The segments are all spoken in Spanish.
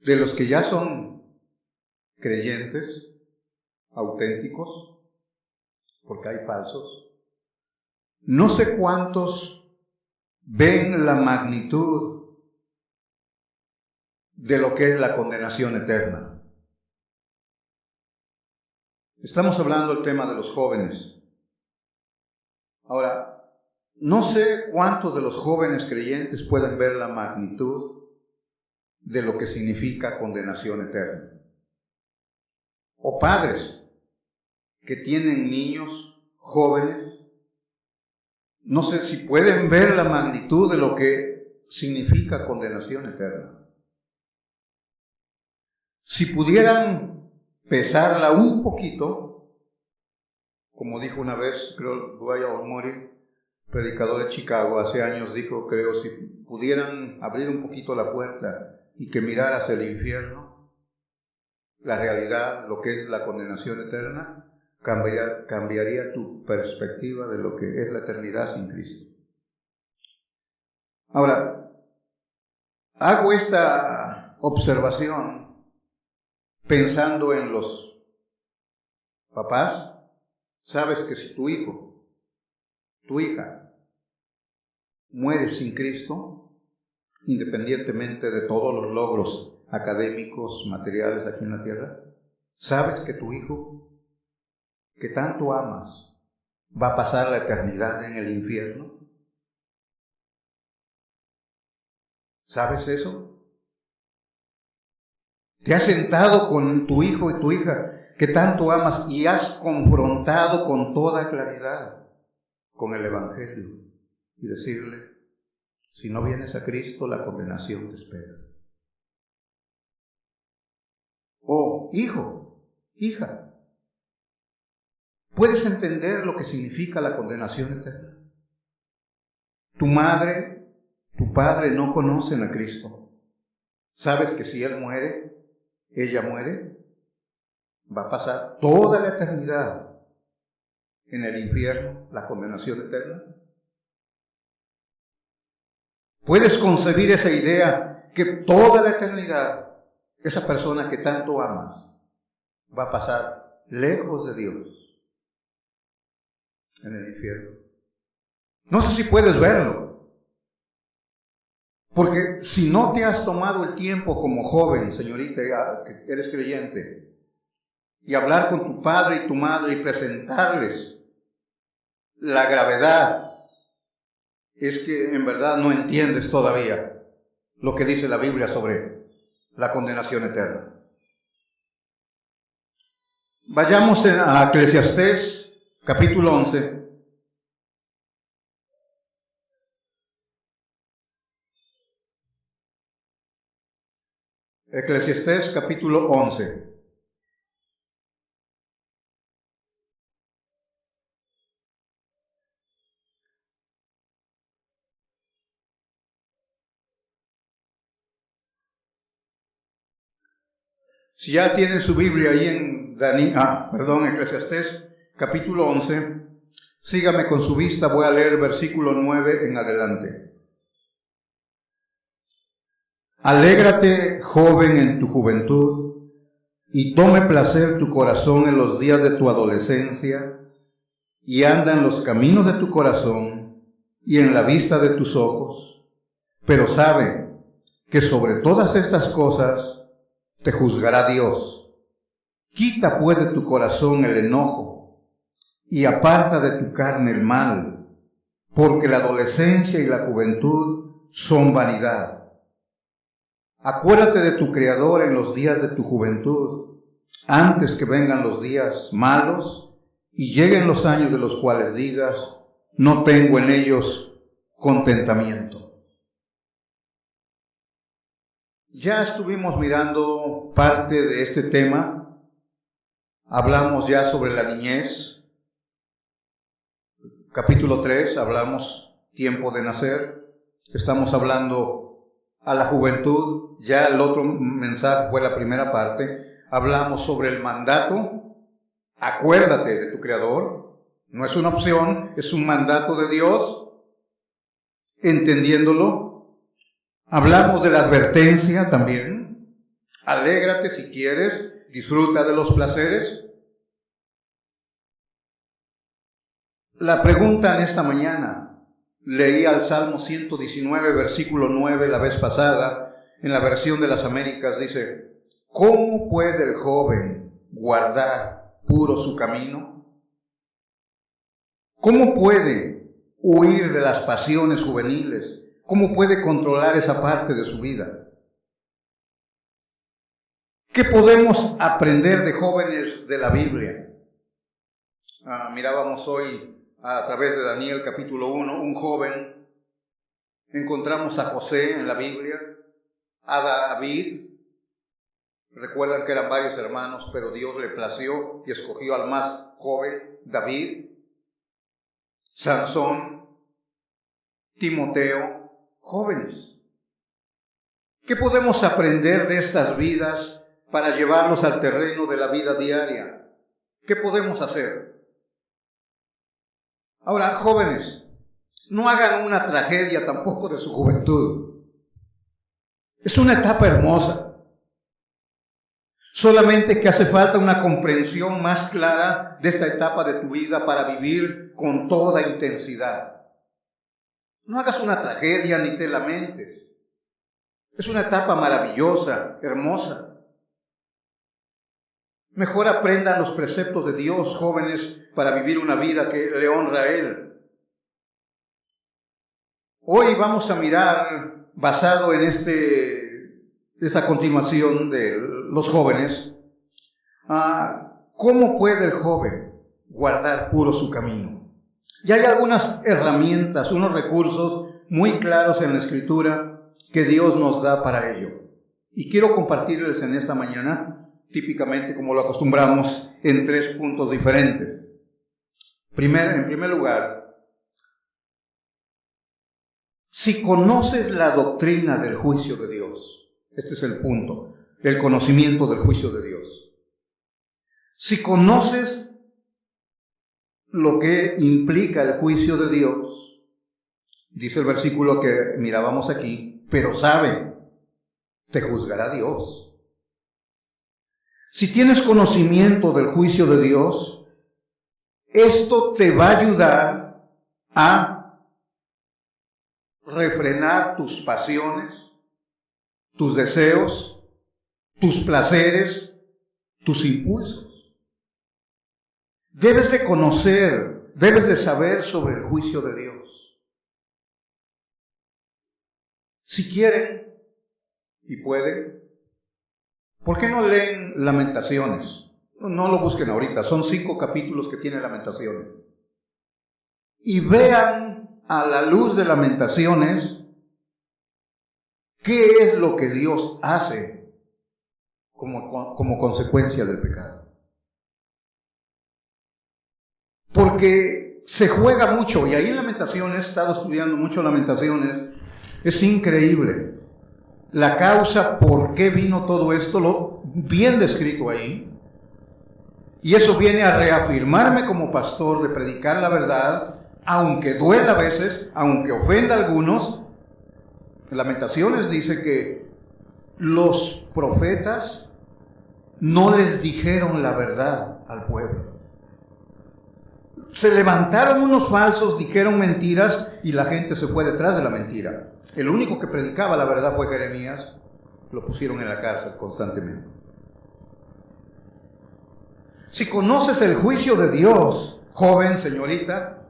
de los que ya son creyentes, auténticos, porque hay falsos, no sé cuántos ven la magnitud de lo que es la condenación eterna. Estamos hablando del tema de los jóvenes. Ahora, no sé cuántos de los jóvenes creyentes pueden ver la magnitud de lo que significa condenación eterna. O padres que tienen niños jóvenes, no sé si pueden ver la magnitud de lo que significa condenación eterna. Si pudieran pesarla un poquito, como dijo una vez, creo, Dwight Moody, predicador de Chicago, hace años dijo, creo, si pudieran abrir un poquito la puerta y que mirara hacia el infierno, la realidad, lo que es la condenación eterna, cambiaría tu perspectiva de lo que es la eternidad sin Cristo. Ahora, hago esta observación pensando en los papás. Sabes que si tu hijo, tu hija, muere sin Cristo, independientemente de todos los logros académicos, materiales aquí en la tierra, sabes que tu hijo, que tanto amas, va a pasar la eternidad en el infierno. ¿Sabes eso? ¿Te has sentado con tu hijo y tu hija que tanto amas y has confrontado con toda claridad con el Evangelio y decirle, si no vienes a Cristo, la condenación te espera? Oh, hijo, hija, ¿puedes entender lo que significa la condenación eterna? Tu madre, tu padre no conocen a Cristo. ¿Sabes que si él muere, ella muere? Va a pasar toda la eternidad en el infierno, la condenación eterna. ¿Puedes concebir esa idea que toda la eternidad esa persona que tanto amas va a pasar lejos de Dios en el infierno? No sé si puedes verlo, porque si no te has tomado el tiempo como joven, señorita, que eres creyente, y hablar con tu padre y tu madre y presentarles la gravedad, es que en verdad no entiendes todavía lo que dice la Biblia sobre la condenación eterna. Vayamos a Eclesiastés, capítulo 11. Eclesiastés, capítulo 11. Si ya tienen su Biblia ahí en Eclesiastés, capítulo 11, sígame con su vista, voy a leer versículo 9 en adelante. Alégrate, joven, en tu juventud, y tome placer tu corazón en los días de tu adolescencia, y anda en los caminos de tu corazón y en la vista de tus ojos. Pero sabe que sobre todas estas cosas te juzgará Dios. Quita pues de tu corazón el enojo y aparta de tu carne el mal, porque la adolescencia y la juventud son vanidad. Acuérdate de tu Creador en los días de tu juventud, antes que vengan los días malos y lleguen los años de los cuales digas, no tengo en ellos contentamiento. Ya estuvimos mirando parte de este tema. Hablamos ya sobre la niñez. Capítulo 3, hablamos tiempo de nacer. Estamos hablando a la juventud. Ya el otro mensaje fue la primera parte. Hablamos sobre el mandato. Acuérdate de tu Creador. No es una opción, es un mandato de Dios. Entendiéndolo. Hablamos de la advertencia también. Alégrate si quieres, disfruta de los placeres. La pregunta en esta mañana, leí al Salmo 119, versículo 9 la vez pasada, en la versión de las Américas, dice: ¿cómo puede el joven guardar puro su camino? ¿Cómo puede huir de las pasiones juveniles? ¿Cómo puede controlar esa parte de su vida? ¿Qué podemos aprender de jóvenes de la Biblia? Mirábamos hoy a través de Daniel capítulo 1, un joven. Encontramos a José en la Biblia, a David. Recuerdan que eran varios hermanos, pero Dios le plació y escogió al más joven, David. Sansón, Timoteo, jóvenes. ¿Qué podemos aprender de estas vidas para llevarlos al terreno de la vida diaria? ¿Qué podemos hacer? Ahora, jóvenes, no hagan una tragedia tampoco de su juventud. Es una etapa hermosa. Solamente que hace falta una comprensión más clara de esta etapa de tu vida para vivir con toda intensidad. No hagas una tragedia ni te lamentes. Es una etapa maravillosa, hermosa. Mejor aprendan los preceptos de Dios, jóvenes, para vivir una vida que le honra a Él. Hoy vamos a mirar, basado en esta continuación de los jóvenes, cómo puede el joven guardar puro su camino. Y hay algunas herramientas, unos recursos muy claros en la Escritura que Dios nos da para ello. Y quiero compartirles en esta mañana, típicamente como lo acostumbramos, en 3 puntos diferentes. En primer lugar, si conoces la doctrina del juicio de Dios, este es el punto, el conocimiento del juicio de Dios. Si conoces lo que implica el juicio de Dios, dice el versículo que mirábamos aquí, pero sabe, te juzgará Dios. Si tienes conocimiento del juicio de Dios, esto te va a ayudar a refrenar tus pasiones, tus deseos, tus placeres, tus impulsos. Debes de conocer, debes de saber sobre el juicio de Dios. Si quieren y pueden, ¿por qué no leen Lamentaciones? No lo busquen ahorita, son 5 capítulos que tiene Lamentaciones. Y vean a la luz de Lamentaciones qué es lo que Dios hace como consecuencia del pecado. Porque se juega mucho, y ahí en Lamentaciones, he estado estudiando mucho Lamentaciones, es increíble. La causa, por qué vino todo esto, lo bien descrito ahí. Y eso viene a reafirmarme como pastor de predicar la verdad, aunque duela a veces, aunque ofenda a algunos. En Lamentaciones dice que los profetas no les dijeron la verdad al pueblo. Se levantaron unos falsos, dijeron mentiras y la gente se fue detrás de la mentira. El único que predicaba la verdad fue Jeremías. Lo pusieron en la cárcel constantemente. Si conoces el juicio de Dios, joven, señorita,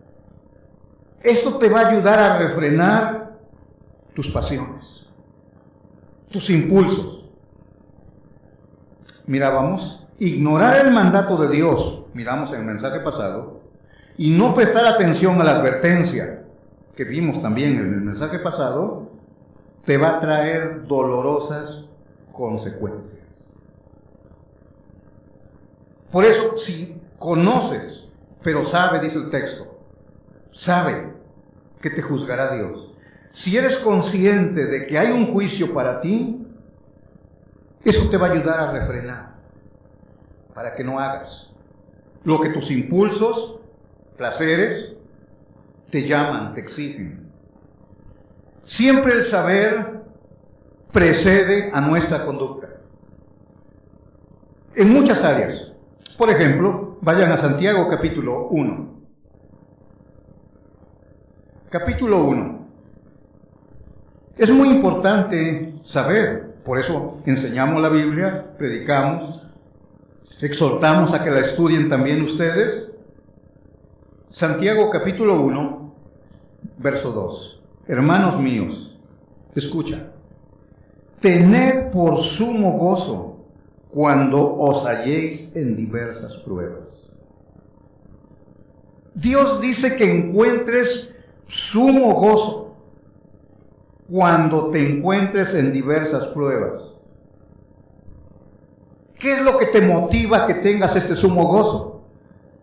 esto te va a ayudar a refrenar tus pasiones, tus impulsos. Mirábamos, ignorar el mandato de Dios, miramos en el mensaje pasado, y no prestar atención a la advertencia que vimos también en el mensaje pasado, te va a traer dolorosas consecuencias. Por eso, si conoces, pero sabe, dice el texto, sabe que te juzgará Dios. Si eres consciente de que hay un juicio para ti, eso te va a ayudar a refrenar, para que no hagas lo que tus impulsos, placeres, te llaman, te exigen. Siempre el saber precede a nuestra conducta. en muchas áreas. Por ejemplo, vayan a Santiago capítulo 1. Capítulo 1. Es muy importante saber, por eso enseñamos la Biblia, predicamos, exhortamos a que la estudien también ustedes. Santiago capítulo 1, verso 2. Hermanos míos, escucha. Tened por sumo gozo cuando os halléis en diversas pruebas. Dios dice que encuentres sumo gozo cuando te encuentres en diversas pruebas. ¿Qué es lo que te motiva a que tengas este sumo gozo?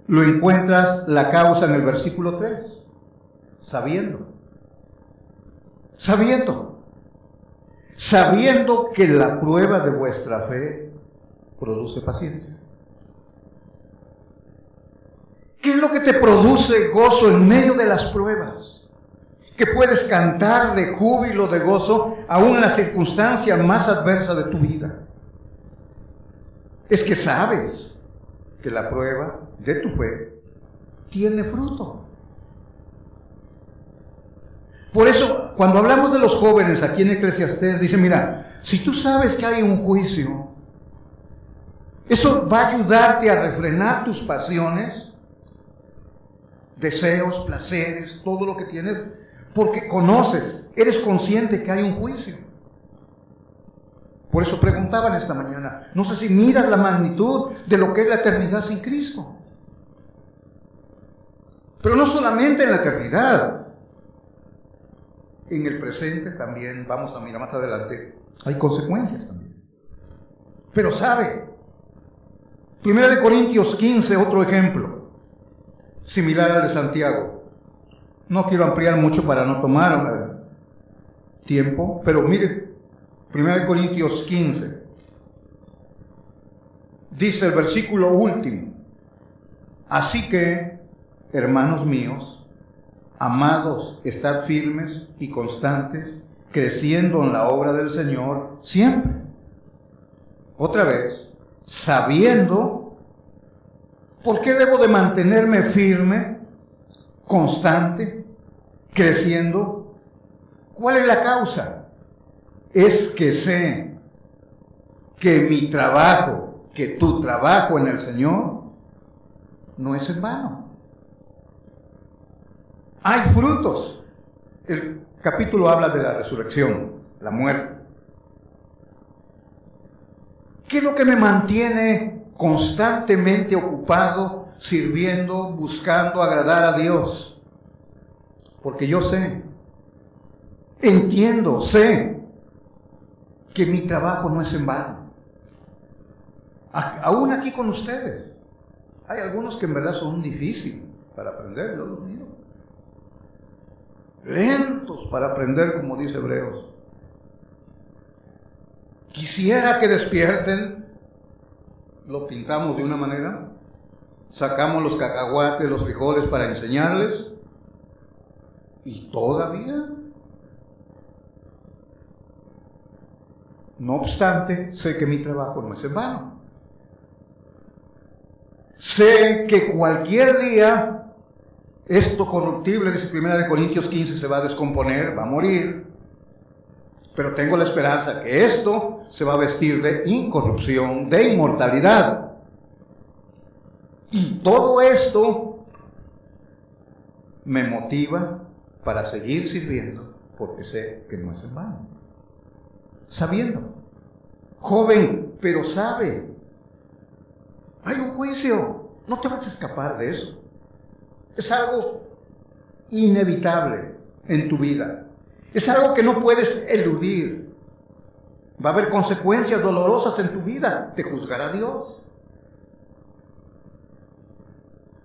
Lo encuentras la causa en el versículo 3. Sabiendo que la prueba de vuestra fe produce paciencia. ¿Qué es lo que te produce gozo en medio de las pruebas? Que puedes cantar de júbilo, de gozo, aún en la circunstancia más adversa de tu vida. Es que sabes que la prueba de tu fe tiene fruto. Por eso, cuando hablamos de los jóvenes aquí en Eclesiastés, dice, mira, si tú sabes que hay un juicio, eso va a ayudarte a refrenar tus pasiones, deseos, placeres, todo lo que tienes, porque conoces, eres consciente que hay un juicio. Por eso preguntaban esta mañana, no sé si miras la magnitud de lo que es la eternidad sin Cristo. Pero no solamente en la eternidad, en el presente también, vamos a mirar más adelante, hay consecuencias también. Pero sabe, 1 Corintios 15, otro ejemplo, similar al de Santiago. No quiero ampliar mucho para no tomar tiempo, pero mire, 1 Corintios 15, dice el versículo último, así que, hermanos míos, amados, estad firmes y constantes, creciendo en la obra del Señor siempre. Otra vez, sabiendo, ¿por qué debo de mantenerme firme, constante, creciendo? ¿Cuál es la causa? Es que sé que mi trabajo, que tu trabajo en el Señor, no es en vano. Hay frutos. El capítulo habla de la resurrección, la muerte. ¿Qué es lo que me mantiene constantemente ocupado, sirviendo, buscando agradar a Dios? Porque yo sé, entiendo, sé que mi trabajo no es en vano. Aún aquí con ustedes, hay algunos que en verdad son difíciles para aprender, yo los miro. Lentos para aprender, como dice Hebreos. Quisiera que despierten. Lo pintamos de una manera, sacamos los cacahuates, los frijoles para enseñarles, y todavía. No obstante, sé que mi trabajo no es en vano. Sé que cualquier día esto corruptible, dice 1 Corintios 15, se va a descomponer, va a morir. Pero tengo la esperanza que esto se va a vestir de incorrupción, de inmortalidad. Y todo esto me motiva para seguir sirviendo, porque sé que no es en vano. Sabiendo. Joven, pero sabe. Hay un juicio. No te vas a escapar de eso. Es algo inevitable en tu vida. Es algo que no puedes eludir. Va a haber consecuencias dolorosas en tu vida. Te juzgará Dios.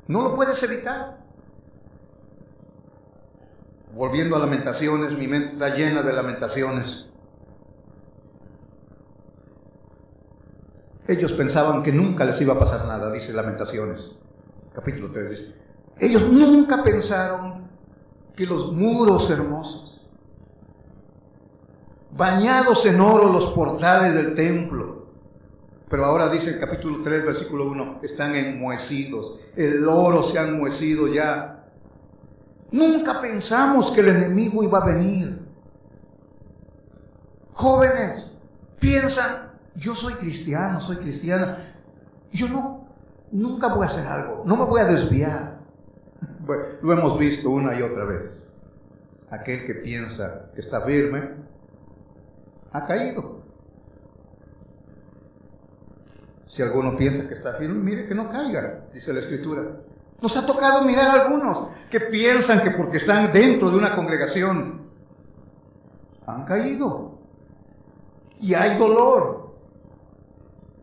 No lo puedes evitar. Volviendo a Lamentaciones, mi mente está llena de lamentaciones. Ellos pensaban que nunca les iba a pasar nada, dice Lamentaciones, capítulo 3. Dice, ellos nunca pensaron que los muros hermosos, bañados en oro los portales del templo, Pero ahora dice el capítulo 3, versículo 1, están enmohecidos. El loro se ha enmohecido ya. Nunca pensamos que el enemigo iba a venir. Jóvenes, piensan, yo soy cristiano, soy cristiana. Yo nunca voy a hacer algo, no me voy a desviar. Bueno, lo hemos visto una y otra vez. Aquel que piensa que está firme, ha caído. Si alguno piensa que está firme, mire que no caiga, dice la Escritura. Nos ha tocado mirar a algunos que piensan que porque están dentro de una congregación, han caído. Y hay dolor.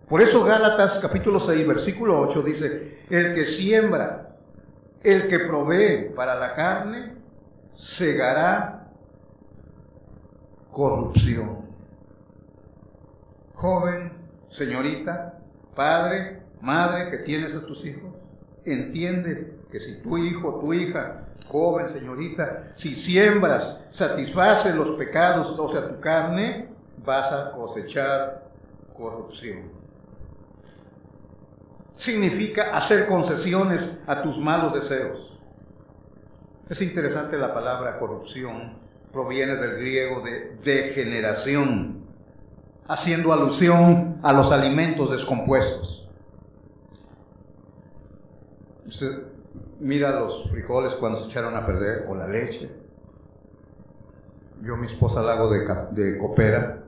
Por eso Gálatas capítulo 6, versículo 8 dice, el que siembra, el que provee para la carne, segará corrupción. Joven, señorita, padre, madre que tienes a tus hijos, entiende que si tu hijo, tu hija, joven, señorita, si siembras, satisfaces los pecados, o sea, tu carne, vas a cosechar corrupción. Significa hacer concesiones a tus malos deseos. Es interesante la palabra corrupción, proviene del griego de degeneración, haciendo alusión a los alimentos descompuestos. Usted mira los frijoles cuando se echaron a perder, o la leche. Yo a mi esposa la hago de copera.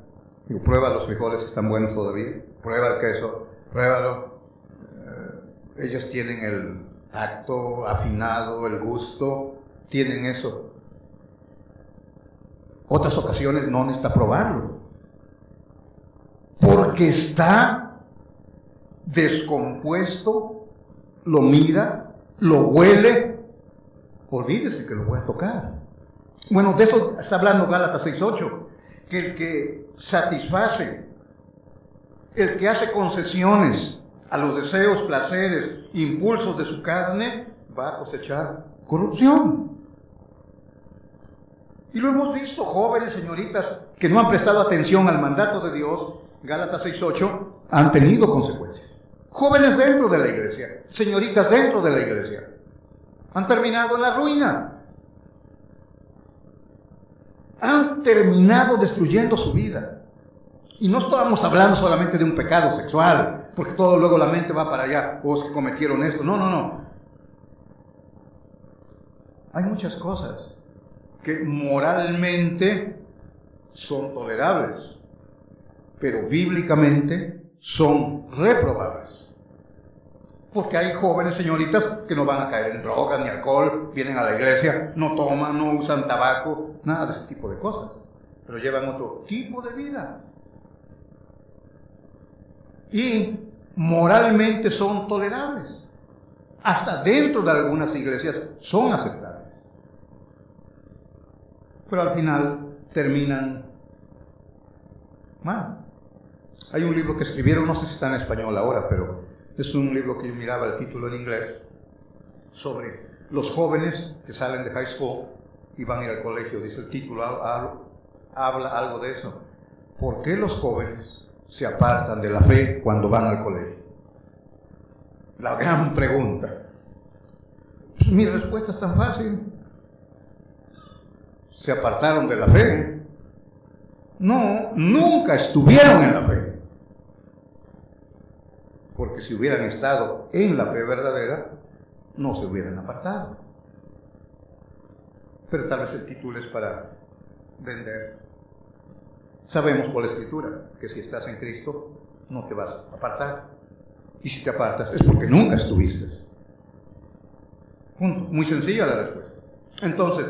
Digo, prueba los frijoles, están buenos todavía. Prueba el queso, pruébalo. Ellos tienen el tacto afinado, el gusto, tienen eso. Otras ocasiones no necesita probarlo, porque está descompuesto, lo mira, lo huele, olvídese que lo voy a tocar. Bueno, de eso está hablando Gálatas 6:8, que el que satisface, el que hace concesiones a los deseos, placeres, impulsos de su carne, va a cosechar corrupción. Y lo hemos visto, jóvenes, señoritas, que no han prestado atención al mandato de Dios, Gálatas 6:8, han tenido consecuencias. Jóvenes dentro de la iglesia, señoritas dentro de la iglesia, han terminado en la ruina. Han terminado destruyendo su vida. Y no estamos hablando solamente de un pecado sexual, porque todo luego la mente va para allá, que cometieron esto. No. Hay muchas cosas que moralmente son tolerables, pero bíblicamente son reprobables. Porque hay jóvenes, señoritas, que no van a caer en drogas ni alcohol, vienen a la iglesia, no toman, no usan tabaco, nada de ese tipo de cosas, pero llevan otro tipo de vida. Y moralmente son tolerables. Hasta dentro de algunas iglesias son aceptables. Pero al final terminan mal. Hay un libro que escribieron, no sé si está en español ahora, pero es un libro que yo miraba el título en inglés, sobre los jóvenes que salen de high school y van a ir al colegio. Dice el título, habla algo de eso. ¿Por qué los jóvenes se apartan de la fe cuando van al colegio? La gran pregunta. Pues mi respuesta es tan fácil. ¿Se apartaron de la fe? No, nunca estuvieron en la fe. Porque si hubieran estado en la fe verdadera, no se hubieran apartado. Pero tal vez el título es para vender. Sabemos por la Escritura que si estás en Cristo, no te vas a apartar. Y si te apartas, es porque nunca estuviste. Punto. Muy sencilla la respuesta. Entonces,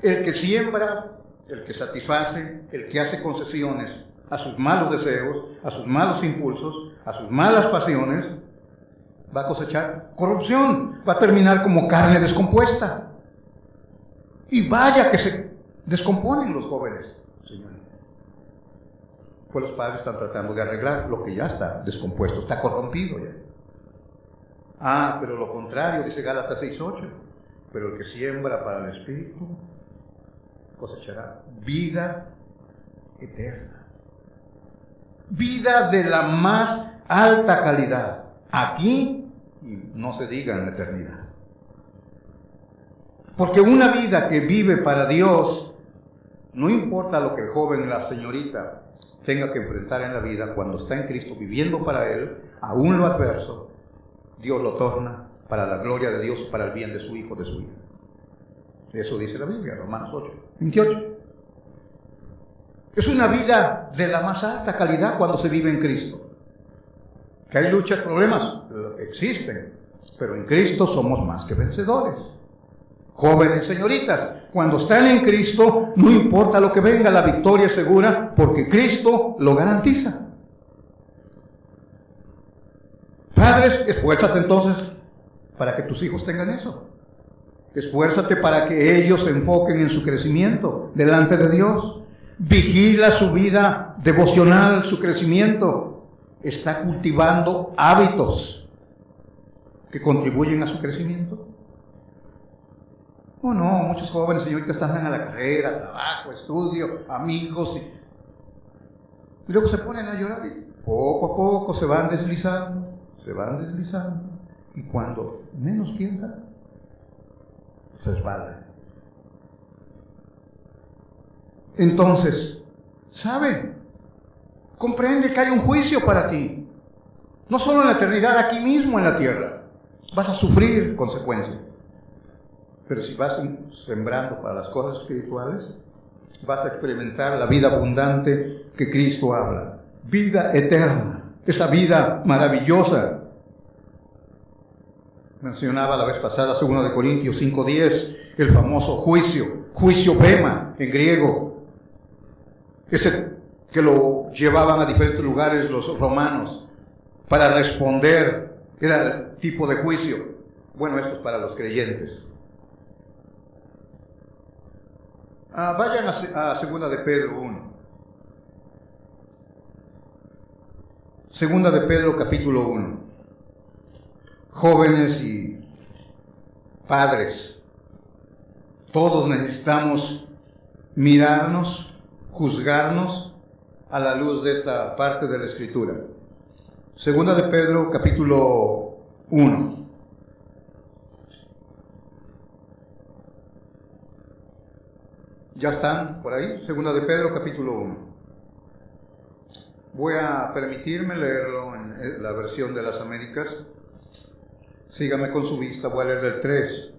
el que siembra, el que satisface, el que hace concesiones a sus malos deseos, a sus malos impulsos, a sus malas pasiones, va a cosechar corrupción, va a terminar como carne descompuesta. Y vaya que se descomponen los jóvenes, señores. Pues los padres están tratando de arreglar lo que ya está descompuesto, está corrompido ya. Pero lo contrario, dice Gálatas 6:8, pero el que siembra para el Espíritu cosechará vida eterna. Vida de la más alta calidad, aquí y no se diga en la eternidad. Porque una vida que vive para Dios, no importa lo que el joven, la señorita tenga que enfrentar en la vida, cuando está en Cristo viviendo para Él, aún lo adverso, Dios lo torna para la gloria de Dios, para el bien de su hijo, de su hija. Eso dice la Biblia, Romanos 8, 28. Es una vida de la más alta calidad cuando se vive en Cristo. Que hay luchas, problemas, existen, pero en Cristo somos más que vencedores. Jóvenes, señoritas, cuando están en Cristo, no importa lo que venga, la victoria es segura, porque Cristo lo garantiza. Padres, esfuérzate entonces para que tus hijos tengan eso. Esfuérzate para que ellos se enfoquen en su crecimiento delante de Dios. Vigila su vida devocional, su crecimiento. Está cultivando hábitos que contribuyen a su crecimiento. Oh, no, muchos jóvenes, señoritas, están a la carrera, trabajo, estudio, amigos, y luego se ponen a llorar y poco a poco se van deslizando, y cuando menos piensan, se resbalan. Entonces, ¿sabe? Comprende que hay un juicio para ti, no solo en la eternidad, aquí mismo en la tierra, vas a sufrir consecuencias. Pero si vas sembrando para las cosas espirituales, vas a experimentar la vida abundante que Cristo habla. Vida eterna, esa vida maravillosa. Mencionaba la vez pasada, 2 Corintios 5:10, el famoso juicio bema en griego. Ese que lo llevaban a diferentes lugares los romanos para responder, era el tipo de juicio. Bueno, esto es para los creyentes. Vayan a 2 de Pedro 1. 2 de Pedro capítulo 1. Jóvenes y padres, todos necesitamos mirarnos, juzgarnos a la luz de esta parte de la Escritura. 2 de Pedro capítulo 1. ¿Ya están por ahí? 2 de Pedro, capítulo 1. Voy a permitirme leerlo en la versión de las Américas. Sígame con su vista, voy a leer del 3.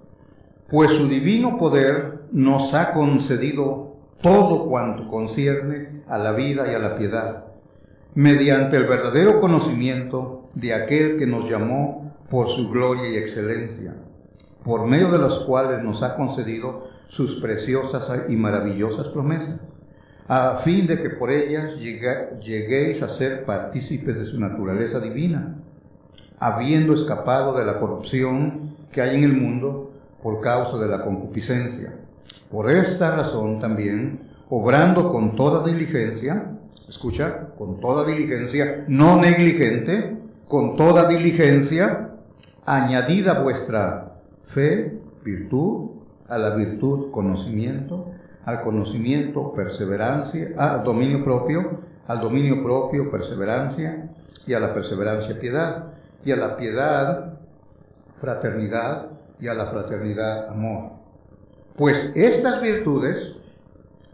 Pues su divino poder nos ha concedido todo cuanto concierne a la vida y a la piedad, mediante el verdadero conocimiento de aquel que nos llamó por su gloria y excelencia, por medio de las cuales nos ha concedido sus preciosas y maravillosas promesas, a fin de que por ellas lleguéis a ser partícipes de su naturaleza divina, habiendo escapado de la corrupción que hay en el mundo por causa de la concupiscencia. Por esta razón también, obrando con toda diligencia, escucha, con toda diligencia, no negligente, con toda diligencia, añadida vuestra fe, virtud, a la virtud conocimiento, al conocimiento perseverancia, al dominio propio perseverancia, y a la perseverancia piedad, y a la piedad fraternidad, y a la fraternidad amor. Pues estas virtudes,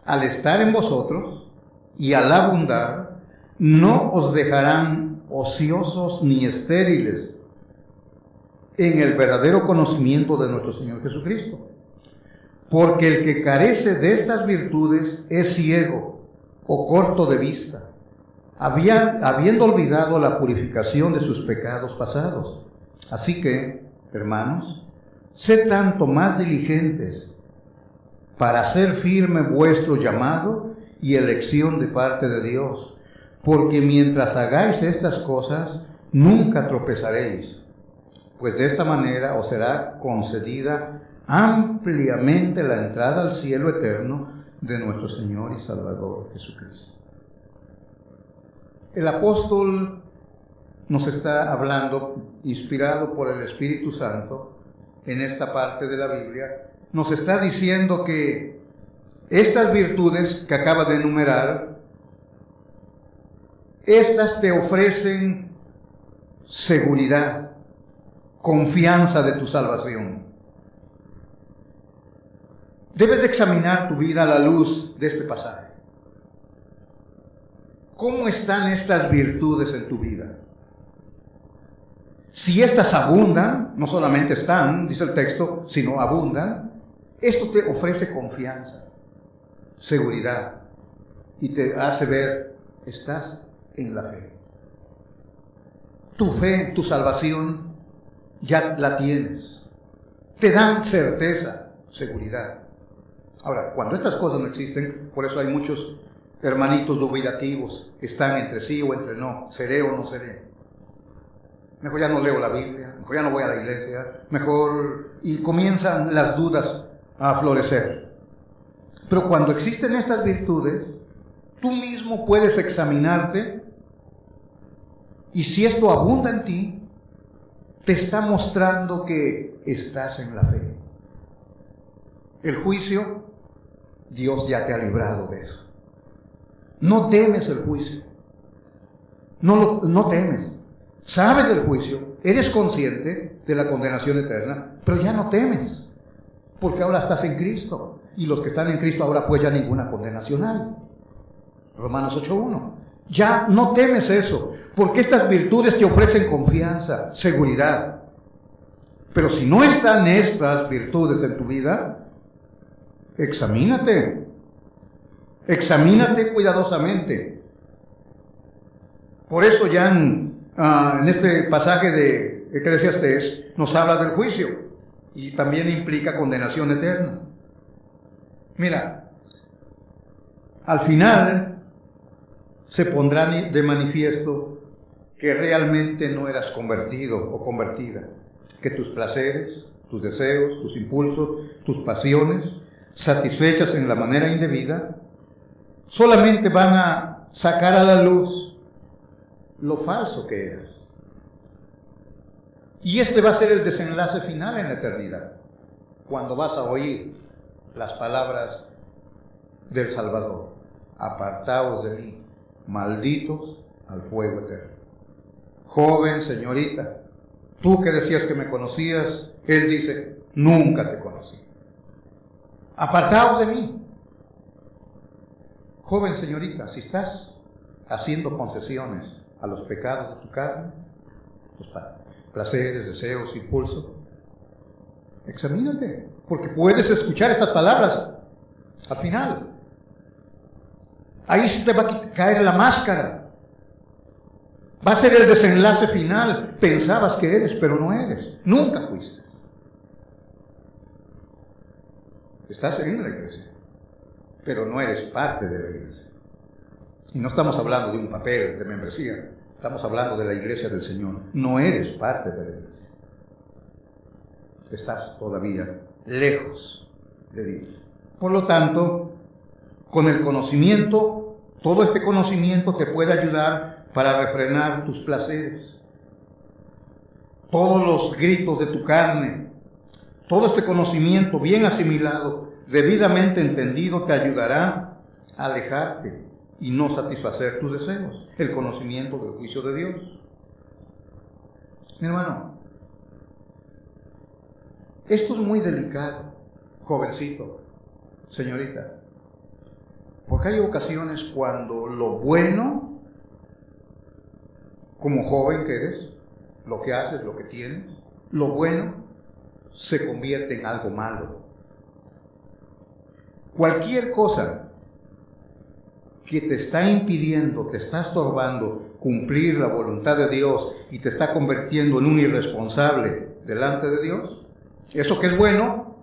al estar en vosotros y al abundar, no os dejarán ociosos ni estériles en el verdadero conocimiento de nuestro Señor Jesucristo. Porque el que carece de estas virtudes es ciego o corto de vista, habiendo olvidado la purificación de sus pecados pasados. Así que, hermanos, sed tanto más diligentes para hacer firme vuestro llamado y elección de parte de Dios, porque mientras hagáis estas cosas, nunca tropezaréis, pues de esta manera os será concedida ampliamente la entrada al cielo eterno de nuestro Señor y Salvador Jesucristo. El apóstol nos está hablando, inspirado por el Espíritu Santo, en esta parte de la Biblia, nos está diciendo que estas virtudes que acaba de enumerar, estas te ofrecen seguridad, confianza de tu salvación. Debes examinar tu vida a la luz de este pasaje. ¿Cómo están estas virtudes en tu vida? Si estas abundan, no solamente están, dice el texto, sino abundan, esto te ofrece confianza, seguridad, y te hace ver, estás en la fe. Tu fe, tu salvación, ya la tienes. Te dan certeza, seguridad. Ahora, cuando estas cosas no existen, por eso hay muchos hermanitos dubitativos, están entre sí o entre no, seré o no seré. Mejor ya no leo la Biblia, mejor ya no voy a la iglesia, y comienzan las dudas a florecer. Pero cuando existen estas virtudes, tú mismo puedes examinarte, y si esto abunda en ti, te está mostrando que estás en la fe. El juicio, Dios ya te ha librado de eso. No temes el juicio. No temes. Sabes del juicio, eres consciente de la condenación eterna, pero ya no temes, porque ahora estás en Cristo, y los que están en Cristo ahora pues ya ninguna condenación hay. Romanos 8:1. Ya no temes eso, porque estas virtudes te ofrecen confianza, seguridad. Pero si no están estas virtudes en tu vida, examínate cuidadosamente. Por eso ya en este pasaje de Eclesiastés nos habla del juicio y también implica condenación eterna. Mira, al final se pondrá de manifiesto que realmente no eras convertido o convertida, que tus placeres, tus deseos, tus impulsos, tus pasiones, satisfechas en la manera indebida, solamente van a sacar a la luz lo falso que eras. Y este va a ser el desenlace final en la eternidad, cuando vas a oír las palabras del Salvador: apartaos de mí, malditos al fuego eterno. Joven, señorita, tú que decías que me conocías, Él dice, nunca te conocí. Apartaos de mí. Joven, señorita, si estás haciendo concesiones a los pecados de tu carne, tus placeres, deseos, impulsos, examínate, porque puedes escuchar estas palabras al final. Ahí se te va a caer la máscara. Va a ser el desenlace final. Pensabas que eres, pero no eres. Nunca fuiste. Estás en la iglesia, pero no eres parte de la iglesia. Y no estamos hablando de un papel de membresía. Estamos hablando de la iglesia del Señor. No eres parte de la iglesia. Estás todavía lejos de Dios. Por lo tanto, con el conocimiento, todo este conocimiento te puede ayudar para refrenar tus placeres, todos los gritos de tu carne. Todo este conocimiento bien asimilado, debidamente entendido, te ayudará a alejarte y no satisfacer tus deseos. El conocimiento del juicio de Dios. Mi hermano, esto es muy delicado, jovencito, señorita, porque hay ocasiones cuando lo bueno, como joven que eres, lo que haces, lo que tienes, lo bueno se convierte en algo malo. Cualquier cosa que te está impidiendo, te está estorbando cumplir la voluntad de Dios y te está convirtiendo en un irresponsable delante de Dios, eso que es bueno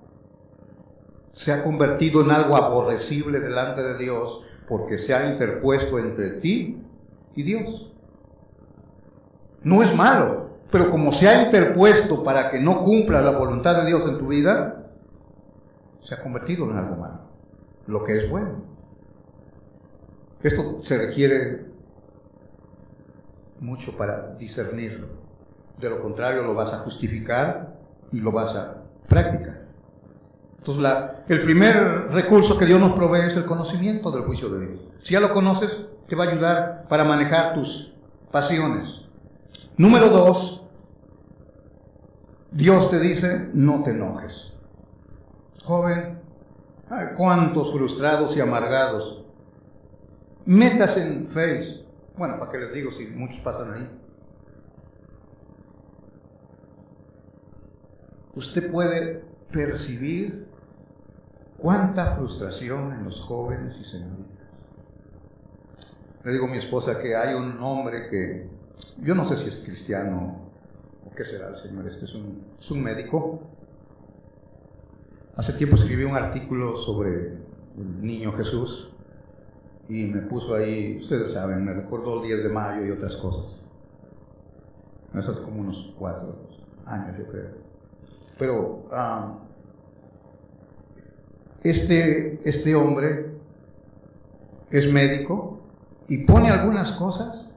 se ha convertido en algo aborrecible delante de Dios porque se ha interpuesto entre ti y Dios. No es malo, pero como se ha interpuesto para que no cumpla la voluntad de Dios en tu vida, se ha convertido en algo malo, lo que es bueno. Esto se requiere mucho para discernirlo. De lo contrario, lo vas a justificar y lo vas a practicar. Entonces, el primer recurso que Dios nos provee es el conocimiento del juicio de Dios. Si ya lo conoces, te va a ayudar para manejar tus pasiones. Número 2, Dios te dice, no te enojes. Joven, ay, cuántos frustrados y amargados. Metas en Face. Bueno, ¿para qué les digo si muchos pasan ahí? Usted puede percibir cuánta frustración en los jóvenes y señoritas. Le digo a mi esposa que hay un hombre que, yo no sé si es cristiano o qué será el señor, es un médico. Hace tiempo escribí un artículo sobre el niño Jesús y me puso ahí, ustedes saben, me recordó el 10 de mayo y otras cosas. Hace como unos 4 años, yo creo. Pero este hombre es médico y pone algunas cosas,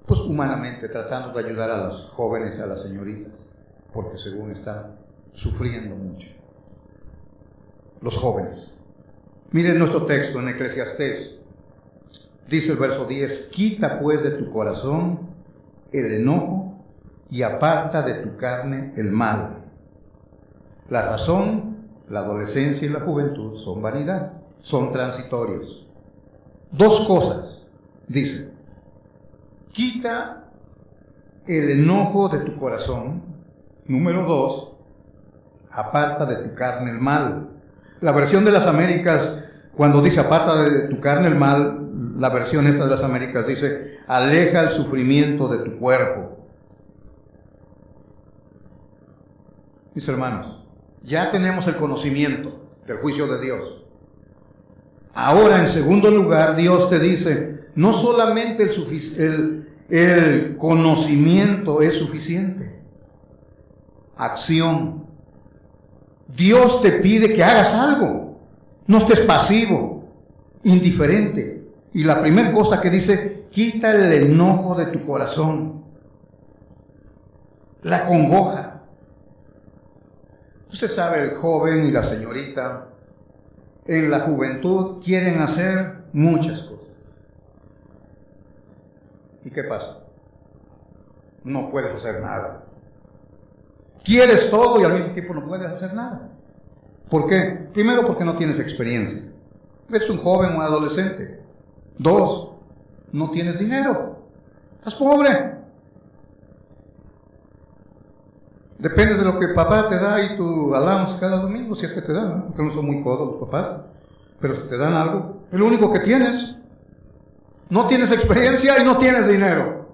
pues humanamente, tratando de ayudar a los jóvenes, a las señoritas, porque según están sufriendo mucho. Los jóvenes. Miren nuestro texto en Eclesiastés. Dice el verso 10, quita pues de tu corazón el enojo y aparta de tu carne el mal. La razón, la adolescencia y la juventud son vanidad, son transitorios. 2 cosas, dice, quita el enojo de tu corazón. Número 2, aparta de tu carne el mal. La versión de las Américas, cuando dice aparta de tu carne el mal, la versión esta de las Américas dice, aleja el sufrimiento de tu cuerpo. Mis hermanos, ya tenemos el conocimiento del juicio de Dios. Ahora, en segundo lugar, Dios te dice, no solamente el conocimiento es suficiente, acción. Dios te pide que hagas algo, no estés pasivo, indiferente. Y la primera cosa que dice, quita el enojo de tu corazón, la congoja. Usted sabe, el joven y la señorita en la juventud quieren hacer muchas cosas. ¿Y qué pasa? No puedes hacer nada. Quieres todo y al mismo tiempo no puedes hacer nada. ¿Por qué? Primero, porque no tienes experiencia. Eres un joven o un adolescente. 2, no tienes dinero. Estás pobre. Depende de lo que papá te da y tu allowance cada domingo, si es que te dan, ¿no? Porque no son muy codos los papás. Pero si te dan algo, es lo único que tienes. No tienes experiencia y no tienes dinero.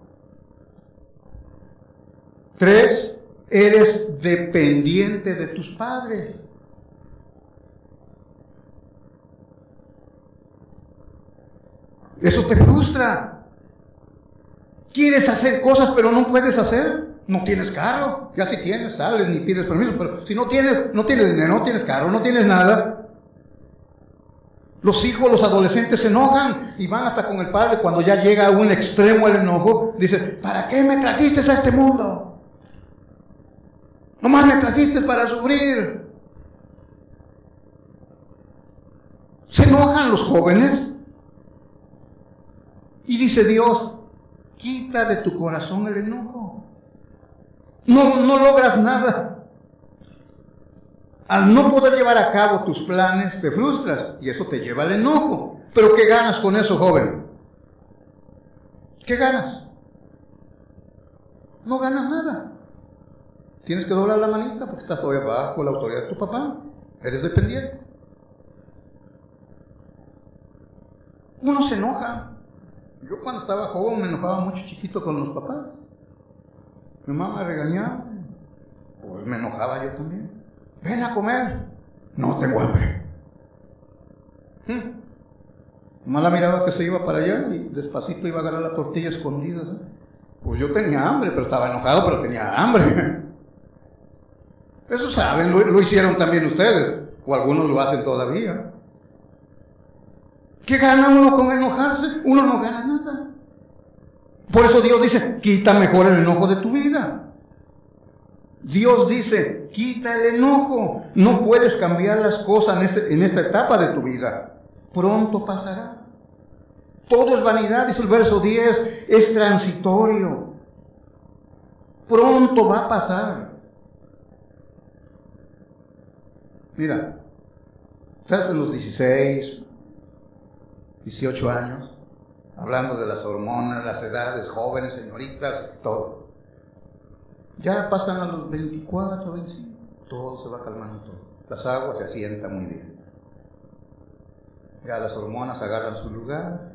3, eres dependiente de tus padres. Eso te frustra. Quieres hacer cosas pero no puedes hacer. No tienes carro. Ya si tienes, sales ni pides permiso. Pero si no tienes dinero, no tienes carro, no tienes nada. Los hijos, los adolescentes se enojan y van hasta con el padre. Cuando ya llega a un extremo el enojo, dice, ¿para qué me trajiste a este mundo? Nomás me trajiste para sufrir. Se enojan los jóvenes. Y dice Dios, quita de tu corazón el enojo. No logras nada. Al no poder llevar a cabo tus planes, te frustras y eso te lleva al enojo. Pero ¿qué ganas con eso, joven? ¿Qué ganas? No ganas nada. Tienes que doblar la manita porque estás todavía bajo la autoridad de tu papá. Eres dependiente. Uno se enoja. Yo cuando estaba joven me enojaba mucho chiquito con los papás. Mi mamá me regañaba. Pues me enojaba yo también. Ven a comer. No tengo hambre. Mamá la miraba que se iba para allá y despacito iba a agarrar la tortilla escondida. Pues yo tenía hambre, pero estaba enojado, pero tenía hambre. Eso saben, lo hicieron también ustedes. O algunos lo hacen todavía. ¿Qué gana uno con enojarse? Uno no gana nada. Por eso Dios dice, quita mejor el enojo de tu vida. Dios dice, quita el enojo. No puedes cambiar las cosas en esta etapa de tu vida. Pronto pasará. Todo es vanidad, dice el verso 10, es transitorio. Pronto va a pasar. Mira, estás en los 16, 18 años, hablando de las hormonas, las edades, jóvenes, señoritas, todo. Ya pasan a los 24, 25, todo se va calmando todo. Las aguas se asientan muy bien. Ya las hormonas agarran su lugar,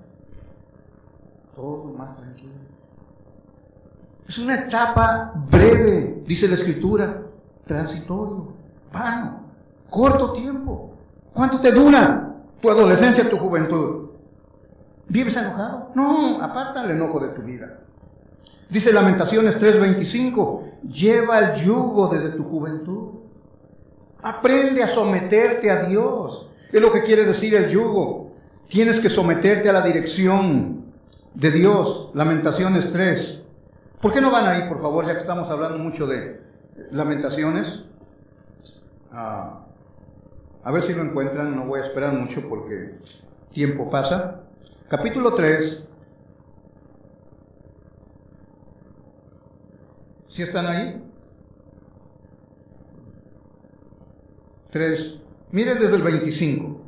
todo más tranquilo. Es una etapa breve, dice la Escritura, transitorio, vano, corto tiempo. ¿Cuánto te dura tu adolescencia, tu juventud? ¿Vives enojado? No, aparta el enojo de tu vida. Dice Lamentaciones 3:25, lleva el yugo desde tu juventud. Aprende a someterte a Dios. Es lo que quiere decir el yugo. Tienes que someterte a la dirección de Dios. Lamentaciones 3. ¿Por qué no van ahí, por favor, ya que estamos hablando mucho de Lamentaciones? A ver si lo encuentran, no voy a esperar mucho porque tiempo pasa. Capítulo 3. ¿Sí están ahí? 3. Miren desde el 25.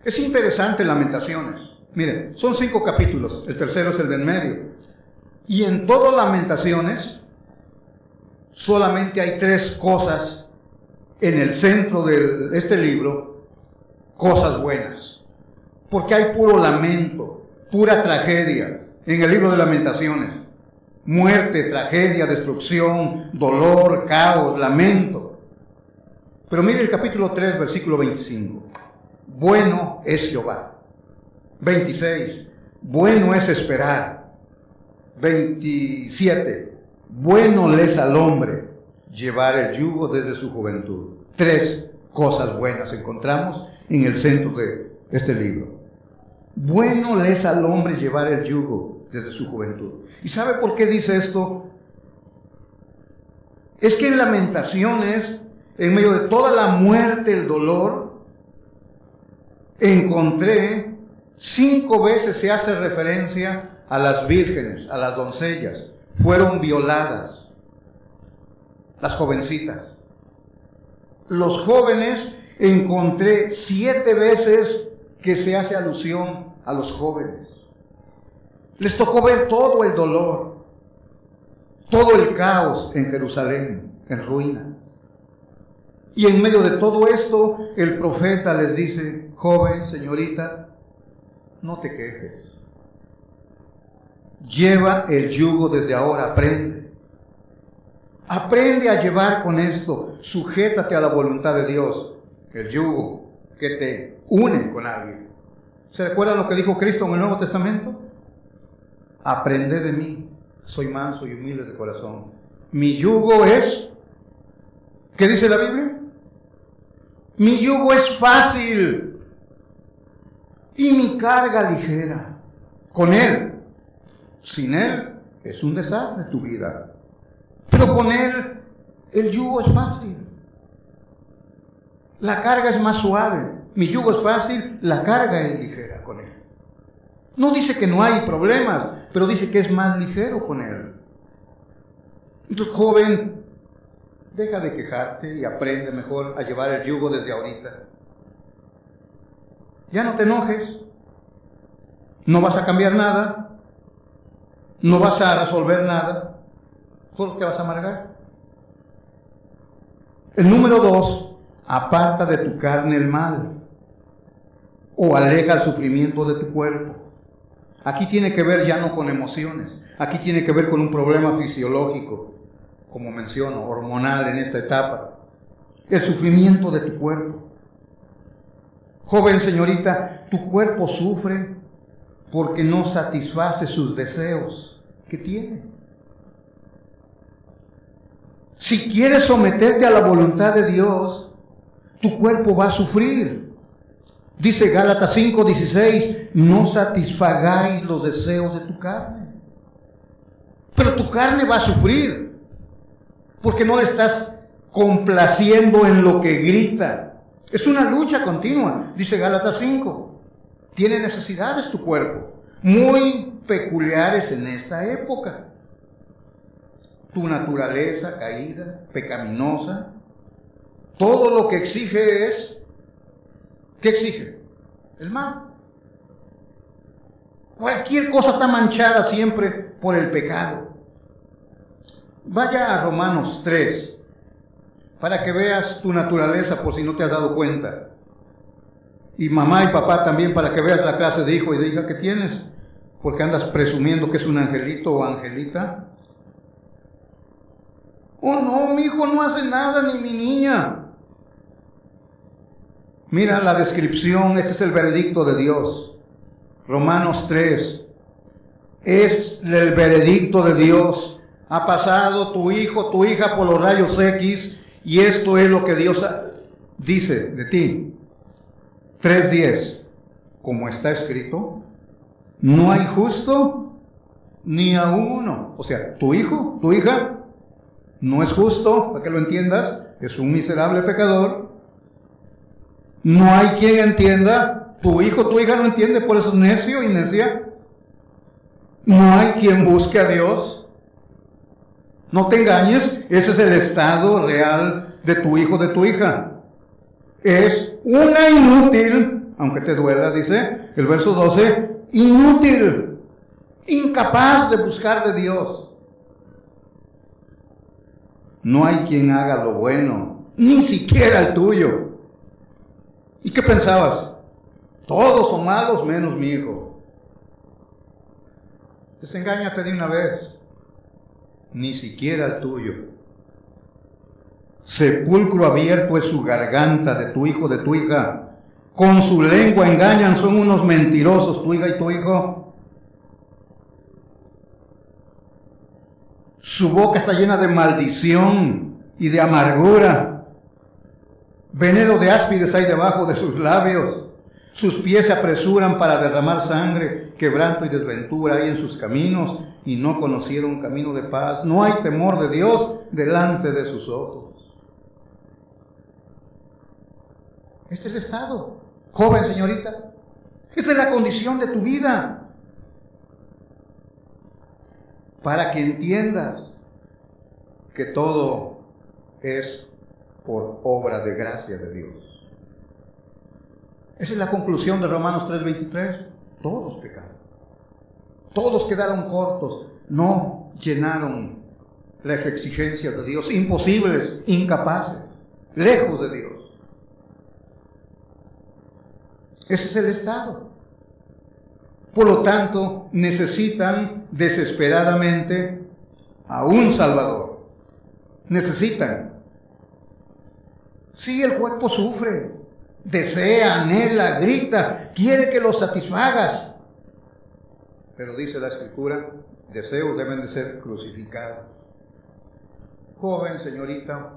Es interesante Lamentaciones. Miren, son 5 capítulos, el tercero es el de en medio. Y en todas Lamentaciones solamente hay 3 cosas en el centro de este libro, cosas buenas. Porque hay puro lamento, pura tragedia en el libro de Lamentaciones. Muerte, tragedia, destrucción, dolor, caos, lamento. Pero mire el capítulo 3, versículo 25. Bueno es Jehová. 26. Bueno es esperar. 27. Bueno le es al hombre llevar el yugo desde su juventud. 3 cosas buenas encontramos en el centro de este libro. Bueno le es al hombre llevar el yugo desde su juventud. ¿Y sabe por qué dice esto? Es que en Lamentaciones, en medio de toda la muerte, el dolor, encontré 5 veces se hace referencia a las vírgenes, a las doncellas. Fueron violadas, las jovencitas. Los jóvenes, encontré 7 veces que se hace alusión a los jóvenes. Les tocó ver todo el dolor, todo el caos en Jerusalén, en ruina. Y en medio de todo esto, el profeta les dice, joven, señorita, no te quejes. Lleva el yugo desde ahora, aprende. Aprende a llevar con esto, sujétate a la voluntad de Dios. El yugo que te une con alguien. ¿Se recuerda lo que dijo Cristo en el Nuevo Testamento? Aprended de mí, soy manso y humilde de corazón. Mi yugo es, ¿qué dice la Biblia? Mi yugo es fácil y mi carga ligera. Con Él, sin Él, es un desastre tu vida. Pero con Él, el yugo es fácil. La carga es más suave. Mi yugo es fácil, la carga es ligera con Él. No dice que no hay problemas, pero dice que es más ligero con Él. Entonces, joven, deja de quejarte y aprende mejor a llevar el yugo desde ahorita. Ya no te enojes. No vas a cambiar nada. No vas a resolver nada. Solo te vas a amargar. El número 2, aparta de tu carne el mal, o aleja el sufrimiento de tu cuerpo. Aquí tiene que ver ya no con emociones, aquí tiene que ver con un problema fisiológico, como menciono, hormonal en esta etapa. El sufrimiento de tu cuerpo. Joven, señorita, tu cuerpo sufre porque no satisface sus deseos que tiene. Si quieres someterte a la voluntad de Dios, tu cuerpo va a sufrir. Dice Gálatas 5:16, no satisfagáis los deseos de tu carne. Pero tu carne va a sufrir, porque no le estás complaciendo en lo que grita. Es una lucha continua, dice Gálatas 5. Tiene necesidades tu cuerpo, muy peculiares en esta época. tu naturaleza caída, pecaminosa, todo lo que exige es, ¿qué exige? El mal. Cualquier cosa está manchada siempre por el pecado. Vaya a Romanos 3, para que veas tu naturaleza por si no te has dado cuenta. Y mamá y papá también, para que veas la clase de hijo y de hija que tienes, porque andas presumiendo que es un angelito o angelita. Oh no, mi hijo no hace nada, ni mi niña. Mira la descripción, este es el veredicto de Dios. Romanos 3, es el veredicto de Dios. Ha pasado tu hijo, tu hija por los rayos X, y esto es lo que Dios dice de ti. 3:10, como está escrito, no hay justo ni a uno. O sea, tu hijo, tu hija, no es justo, para que lo entiendas, es un miserable pecador. No hay quien entienda, tu hijo, tu hija no entiende, por eso es necio y necia. No hay quien busque a Dios. No te engañes, ese es el estado real de tu hijo, de tu hija. Es una inútil, aunque te duela, dice el verso 12, inútil, incapaz de buscar de Dios. No hay quien haga lo bueno, ni siquiera el tuyo. ¿Y qué pensabas? Todos son malos menos mi hijo. Desengáñate de una vez. Ni siquiera el tuyo. Sepulcro abierto es su garganta de tu hijo, de tu hija. Con su lengua engañan, son unos mentirosos tu hija y tu hijo. Su boca está llena de maldición y de amargura. Veneno de áspides hay debajo de sus labios. Sus pies se apresuran para derramar sangre. Quebranto y desventura hay en sus caminos, y no conocieron camino de paz. No hay temor de Dios delante de sus ojos. Este es el estado, joven señorita. Esta es la condición de tu vida. Para que entiendas que todo es por obra de gracia de Dios. Esa es la conclusión de Romanos 3:23. Todos pecaron. Todos quedaron cortos. No llenaron las exigencias de Dios. Imposibles, incapaces, lejos de Dios. Ese es el estado. Por lo tanto, necesitan desesperadamente a un Salvador. Necesitan. Sí, el cuerpo sufre, desea, anhela, grita, quiere que lo satisfagas. Pero dice la Escritura, deseos deben de ser crucificados. Joven, señorita,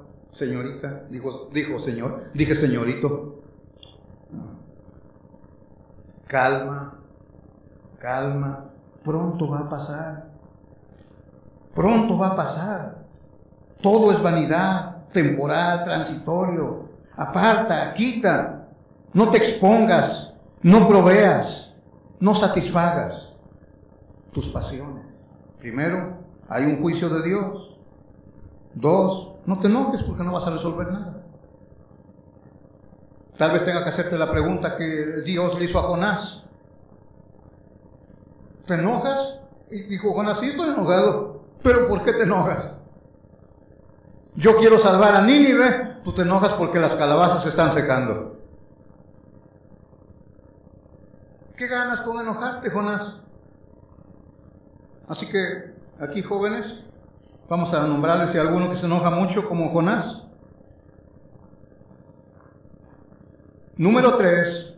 dijo señor, dije señorito. Calma, calma, pronto va a pasar. Pronto va a pasar. Todo es vanidad, temporal, transitorio. Aparta, quita. No te expongas, no proveas, no satisfagas tus pasiones. Primero, hay un juicio de Dios. 2, no te enojes porque no vas a resolver nada. Tal vez tenga que hacerte la pregunta que Dios le hizo a Jonás. ¿Te enojas? Y dijo Jonás, sí estoy enojado. ¿Pero por qué te enojas? Yo quiero salvar a Nínive, tú te enojas porque las calabazas se están secando. ¿Qué ganas con enojarte, Jonás? Así que aquí, jóvenes, vamos a nombrarles si hay alguno que se enoja mucho como Jonás. Número 3,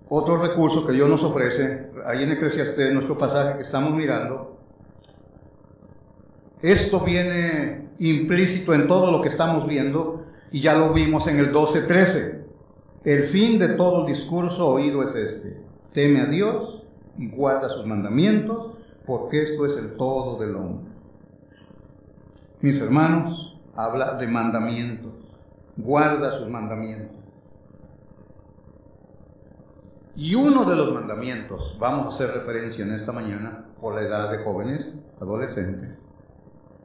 otro recurso que Dios nos ofrece, ahí en Eclesiastés, nuestro pasaje que estamos mirando. Esto viene implícito en todo lo que estamos viendo, y ya lo vimos en el 12:13. El fin de todo discurso oído es este: teme a Dios y guarda sus mandamientos, porque esto es el todo del hombre. Mis hermanos, habla de mandamientos. Guarda sus mandamientos. Y uno de los mandamientos, vamos a hacer referencia en esta mañana, por la edad de jóvenes, adolescentes,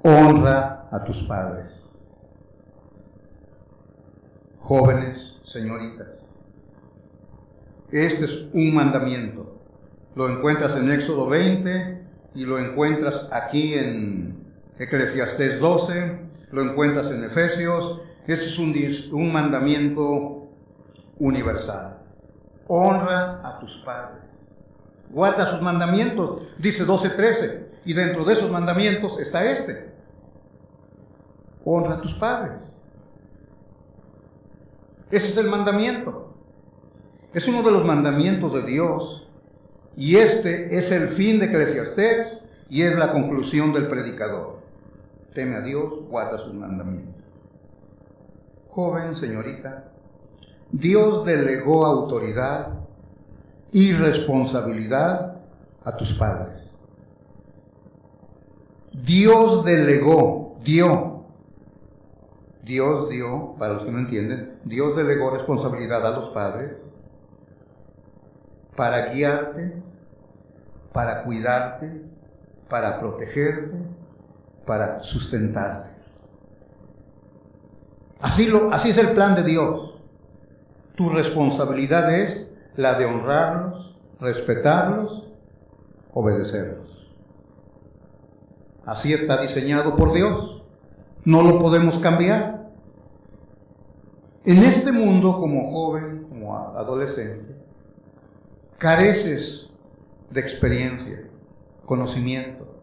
honra a tus padres. Jóvenes, señoritas, este es un mandamiento. Lo encuentras en Éxodo 20 y lo encuentras aquí en Eclesiastés 12, lo encuentras en Efesios. Este es un mandamiento universal. Honra a tus padres. Guarda sus mandamientos, dice 12:13. Y dentro de esos mandamientos está este. Honra a tus padres. Ese es el mandamiento. Es uno de los mandamientos de Dios. Y este es el fin de Eclesiastés y es la conclusión del predicador. Teme a Dios, guarda sus mandamientos. Joven, señorita, Dios delegó autoridad y responsabilidad a tus padres. Dios delegó, Dios dio, para los que no entienden, Dios delegó responsabilidad a los padres para guiarte, para cuidarte, para protegerte, para sustentarte. Así es el plan de Dios. Tu responsabilidad es la de honrarlos, respetarlos, obedecerlos. Así está diseñado por Dios. No lo podemos cambiar. En este mundo, como joven, como adolescente, careces de experiencia, conocimiento.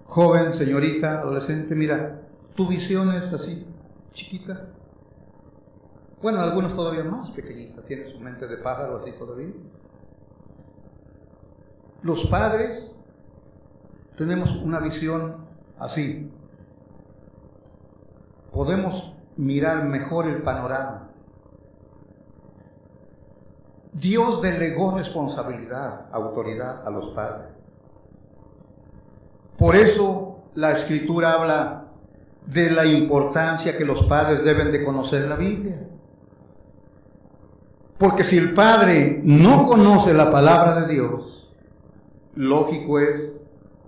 Joven, señorita, adolescente, mira, tu visión es así, chiquita. Bueno, algunos todavía más pequeñita, tienen su mente de pájaro así todavía. Los padres tenemos una visión así. Podemos mirar mejor el panorama. Dios delegó responsabilidad, autoridad a los padres. Por eso la Escritura habla de la importancia que los padres deben de conocer la Biblia. Porque si el padre no conoce la palabra de Dios, lógico es,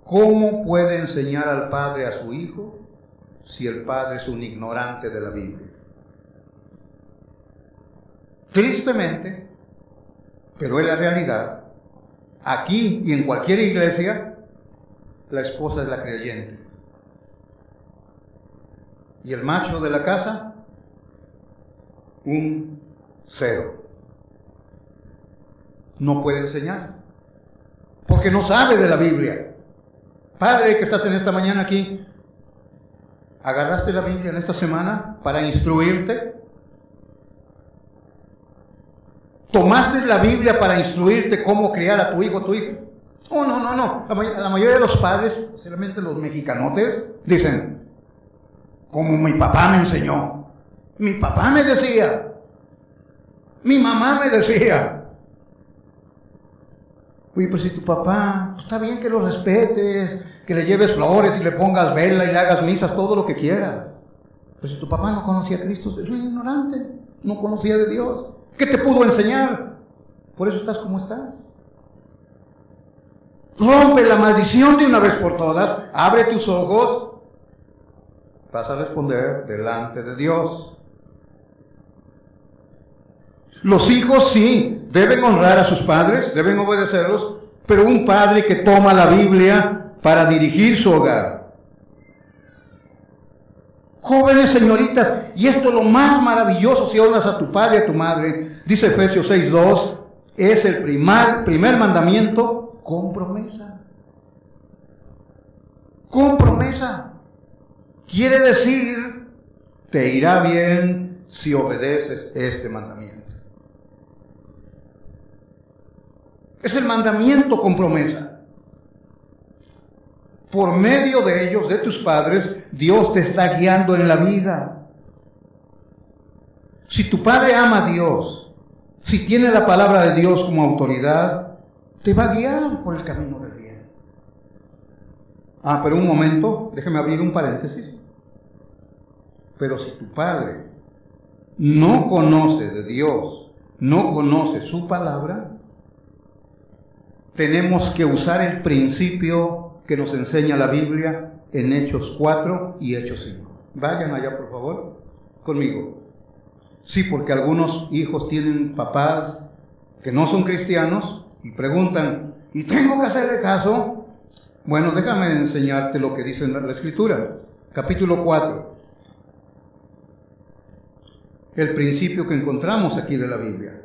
¿cómo puede enseñar al padre a su hijo si el padre es un ignorante de la Biblia? Tristemente, pero es la realidad, aquí y en cualquier iglesia, la esposa es la creyente. Y el macho de la casa, un 0. No puede enseñar, porque no sabe de la Biblia. Padre que estás en esta mañana aquí, ¿agarraste la Biblia en esta semana para instruirte? ¿Tomaste la Biblia para instruirte cómo criar a tu hijo o tu hija? Oh, no. La mayoría de los padres, especialmente los mexicanotes, dicen, como mi papá me enseñó, mi papá me decía, mi mamá me decía. Oye, pues si tu papá, pues está bien que lo respetes, que le lleves flores y le pongas vela y le hagas misas, todo lo que quieras. Pues si tu papá no conocía a Cristo, es un ignorante, no conocía de Dios. ¿Qué te pudo enseñar? Por eso estás como estás. Rompe la maldición de una vez por todas, abre tus ojos, vas a responder delante de Dios. Los hijos sí, deben honrar a sus padres, deben obedecerlos, pero un padre que toma la Biblia para dirigir su hogar. Jóvenes, señoritas, y esto es lo más maravilloso si honras a tu padre y a tu madre, dice Efesios 6:2, es el primer mandamiento con promesa. Con promesa. Quiere decir, te irá bien si obedeces este mandamiento. Es el mandamiento con promesa. Por medio de ellos, de tus padres, Dios te está guiando en la vida. Si tu padre ama a Dios, si tiene la palabra de Dios como autoridad, te va a guiar por el camino del bien. Pero un momento, déjeme abrir un paréntesis. Pero si tu padre no conoce de Dios, no conoce su palabra, tenemos que usar el principio que nos enseña la Biblia en Hechos 4 y Hechos 5. Vayan allá, por favor, conmigo. Sí, porque algunos hijos tienen papás que no son cristianos y preguntan, ¿y tengo que hacerle caso? Bueno, déjame enseñarte lo que dice en la Escritura. Capítulo 4. El principio que encontramos aquí de la Biblia.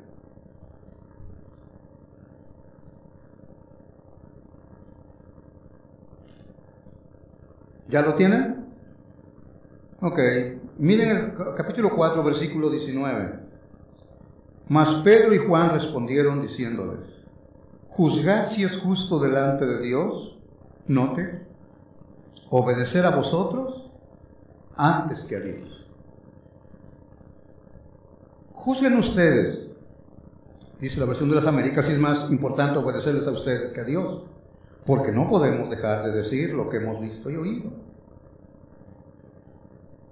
¿Ya lo tienen? Ok. Miren el capítulo 4, versículo 19. Mas Pedro y Juan respondieron diciéndoles, juzgad si es justo delante de Dios, note, obedecer a vosotros antes que a Dios. Juzguen ustedes, dice la versión de las Américas, si es más importante obedecerles a ustedes que a Dios, porque no podemos dejar de decir lo que hemos visto y oído.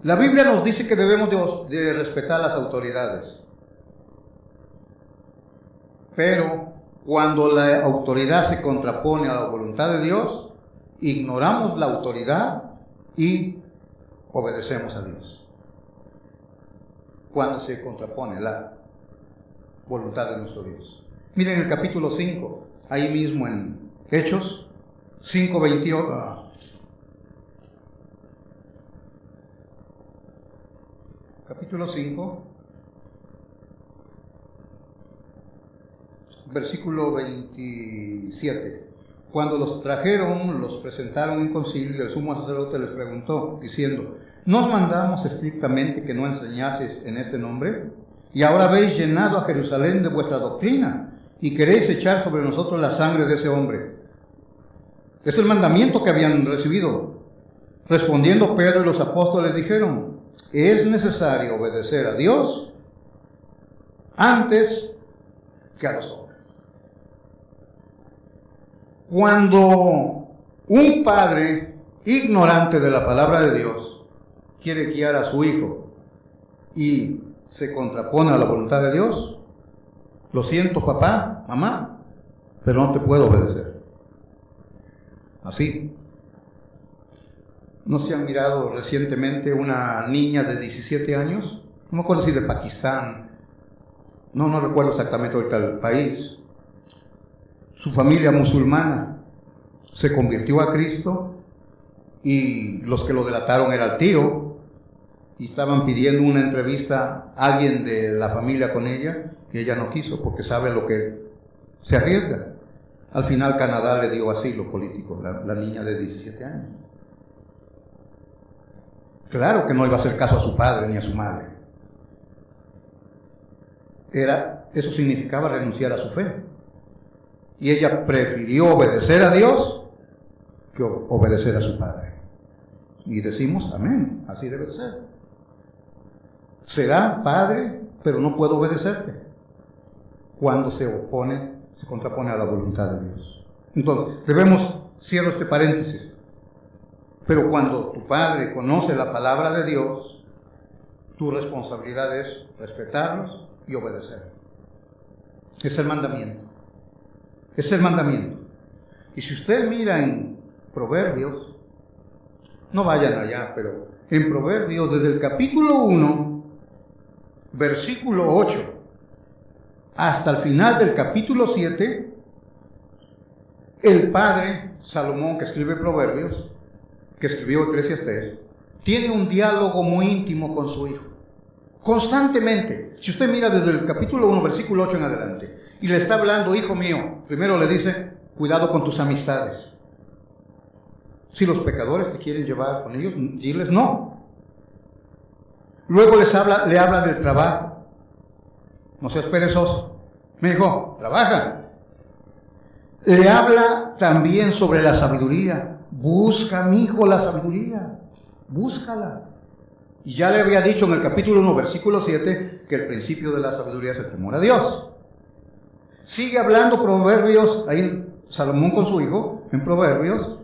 La Biblia nos dice que debemos de respetar las autoridades. Pero cuando la autoridad se contrapone a la voluntad de Dios, ignoramos la autoridad y obedecemos a Dios. Cuando se contrapone la voluntad de nuestro Dios. Miren el capítulo 5, ahí mismo en Hechos 5:28. Capítulo 5, versículo 27. Cuando los trajeron, los presentaron en concilio, y el sumo sacerdote les preguntó, diciendo, ¿nos mandamos estrictamente que no enseñaseis en este nombre? Y ahora habéis llenado a Jerusalén de vuestra doctrina, y queréis echar sobre nosotros la sangre de ese hombre. Es el mandamiento que habían recibido. Respondiendo Pedro y los apóstoles dijeron, es necesario obedecer a Dios antes que a los hombres. Cuando un padre ignorante de la palabra de Dios quiere guiar a su hijo y se contrapone a la voluntad de Dios, lo siento papá, mamá, pero no te puedo obedecer. Así. ¿No se han mirado recientemente una niña de 17 años? No me acuerdo si de Pakistán. No recuerdo exactamente ahorita el país. Su familia musulmana se convirtió a Cristo y los que lo delataron era el tío y estaban pidiendo una entrevista a alguien de la familia con ella y ella no quiso porque sabe lo que se arriesga. Al final Canadá le dio asilo político, la niña de 17 años. Claro que no iba a hacer caso a su padre ni a su madre. Eso significaba renunciar a su fe. Y ella prefirió obedecer a Dios que obedecer a su padre. Y decimos, amén, así debe ser. Será padre, pero no puedo obedecerte. Cuando se contrapone a la voluntad de Dios. Entonces, cierro este paréntesis. Pero cuando tu padre conoce la palabra de Dios, tu responsabilidad es respetarlos y obedecer. Es el mandamiento. Es el mandamiento. Y si usted mira en Proverbios, no vayan allá, pero en Proverbios, desde el capítulo 1, versículo 8, hasta el final del capítulo 7, el padre Salomón, que escribe Proverbios, que escribió Eclesiastés, tiene un diálogo muy íntimo con su hijo. Constantemente. Si usted mira desde el capítulo 1, versículo 8 en adelante, y le está hablando, hijo mío, primero le dice, cuidado con tus amistades. Si los pecadores te quieren llevar con ellos, diles no. Luego le habla del trabajo. No seas perezoso. Mi hijo, trabaja. Le habla también sobre la sabiduría. Busca, mi hijo, la sabiduría. Búscala. Y ya le había dicho en el capítulo 1, versículo 7, que el principio de la sabiduría es el temor a Dios. Sigue hablando Proverbios, ahí Salomón con su hijo, en Proverbios,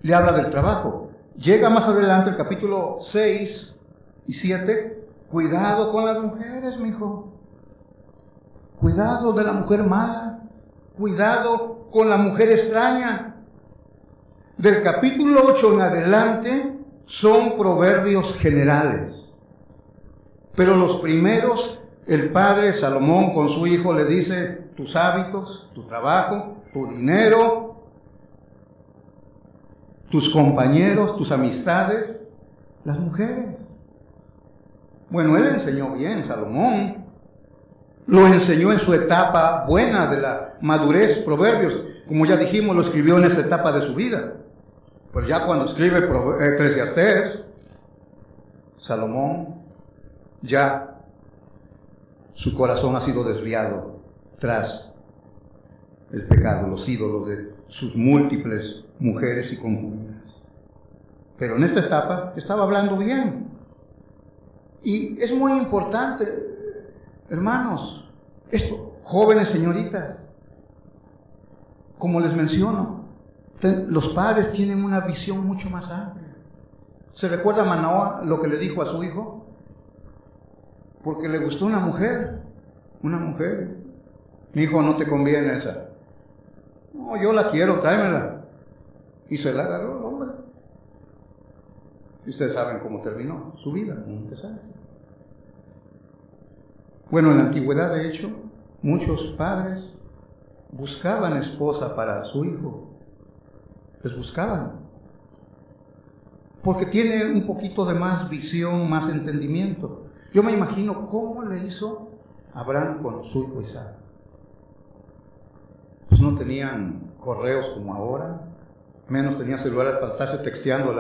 le habla del trabajo. Llega más adelante el capítulo 6 y 7, cuidado con las mujeres, mi hijo. Cuidado de la mujer mala. Cuidado con la mujer extraña. Del capítulo 8 en adelante son proverbios generales. Pero los primeros, el padre Salomón con su hijo le dice: tus hábitos, tu trabajo, tu dinero, tus compañeros, tus amistades, las mujeres. Bueno, él enseñó bien, Salomón. Lo enseñó en su etapa buena de la madurez, Proverbios. Como ya dijimos, lo escribió en esa etapa de su vida. Pero ya cuando escribe Eclesiastés, Salomón, ya su corazón ha sido desviado tras el pecado, los ídolos de sus múltiples mujeres y concubinas. Pero en esta etapa estaba hablando bien. Y es muy importante, hermanos, esto, jóvenes señoritas, como les menciono, los padres tienen una visión mucho más amplia. ¿Se recuerda Manoah lo que le dijo a su hijo? Porque le gustó una mujer. Mi hijo, no te conviene esa. No, yo la quiero, tráemela. Y se la agarró el hombre. Y ustedes saben cómo terminó su vida, un desastre. Bueno, en la antigüedad, de hecho, muchos padres buscaban esposa para su hijo. Les buscaban. Porque tiene un poquito de más visión, más entendimiento. Yo me imagino cómo le hizo Abraham con su hijo Isaac. Pues no tenían correos como ahora, menos tenían celulares para estarse texteando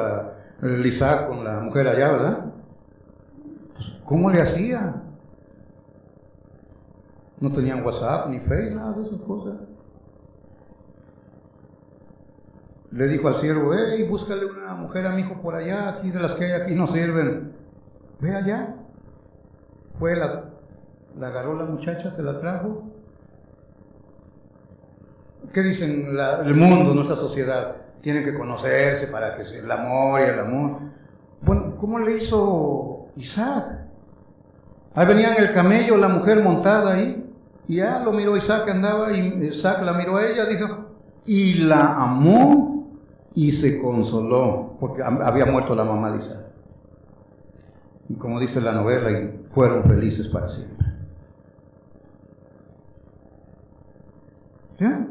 el Isaac con la mujer allá, ¿verdad? Pues, ¿cómo le hacía? No tenían WhatsApp, ni Facebook, nada de esas cosas. Le dijo al siervo: hey, búscale una mujer a mi hijo por allá, aquí de las que hay aquí no sirven. Ve allá. Fue, la agarró la muchacha, se la trajo. ¿Qué dicen el mundo, nuestra sociedad? Tienen que conocerse para que sea el amor y el amor. Bueno, ¿cómo le hizo Isaac? Ahí venía en el camello la mujer montada ahí, y ya lo miró Isaac que andaba, y Isaac la miró a ella, dijo, y la amó y se consoló, porque había muerto la mamá de Isaac. Y como dice la novela, y fueron felices para siempre. ¿Ya?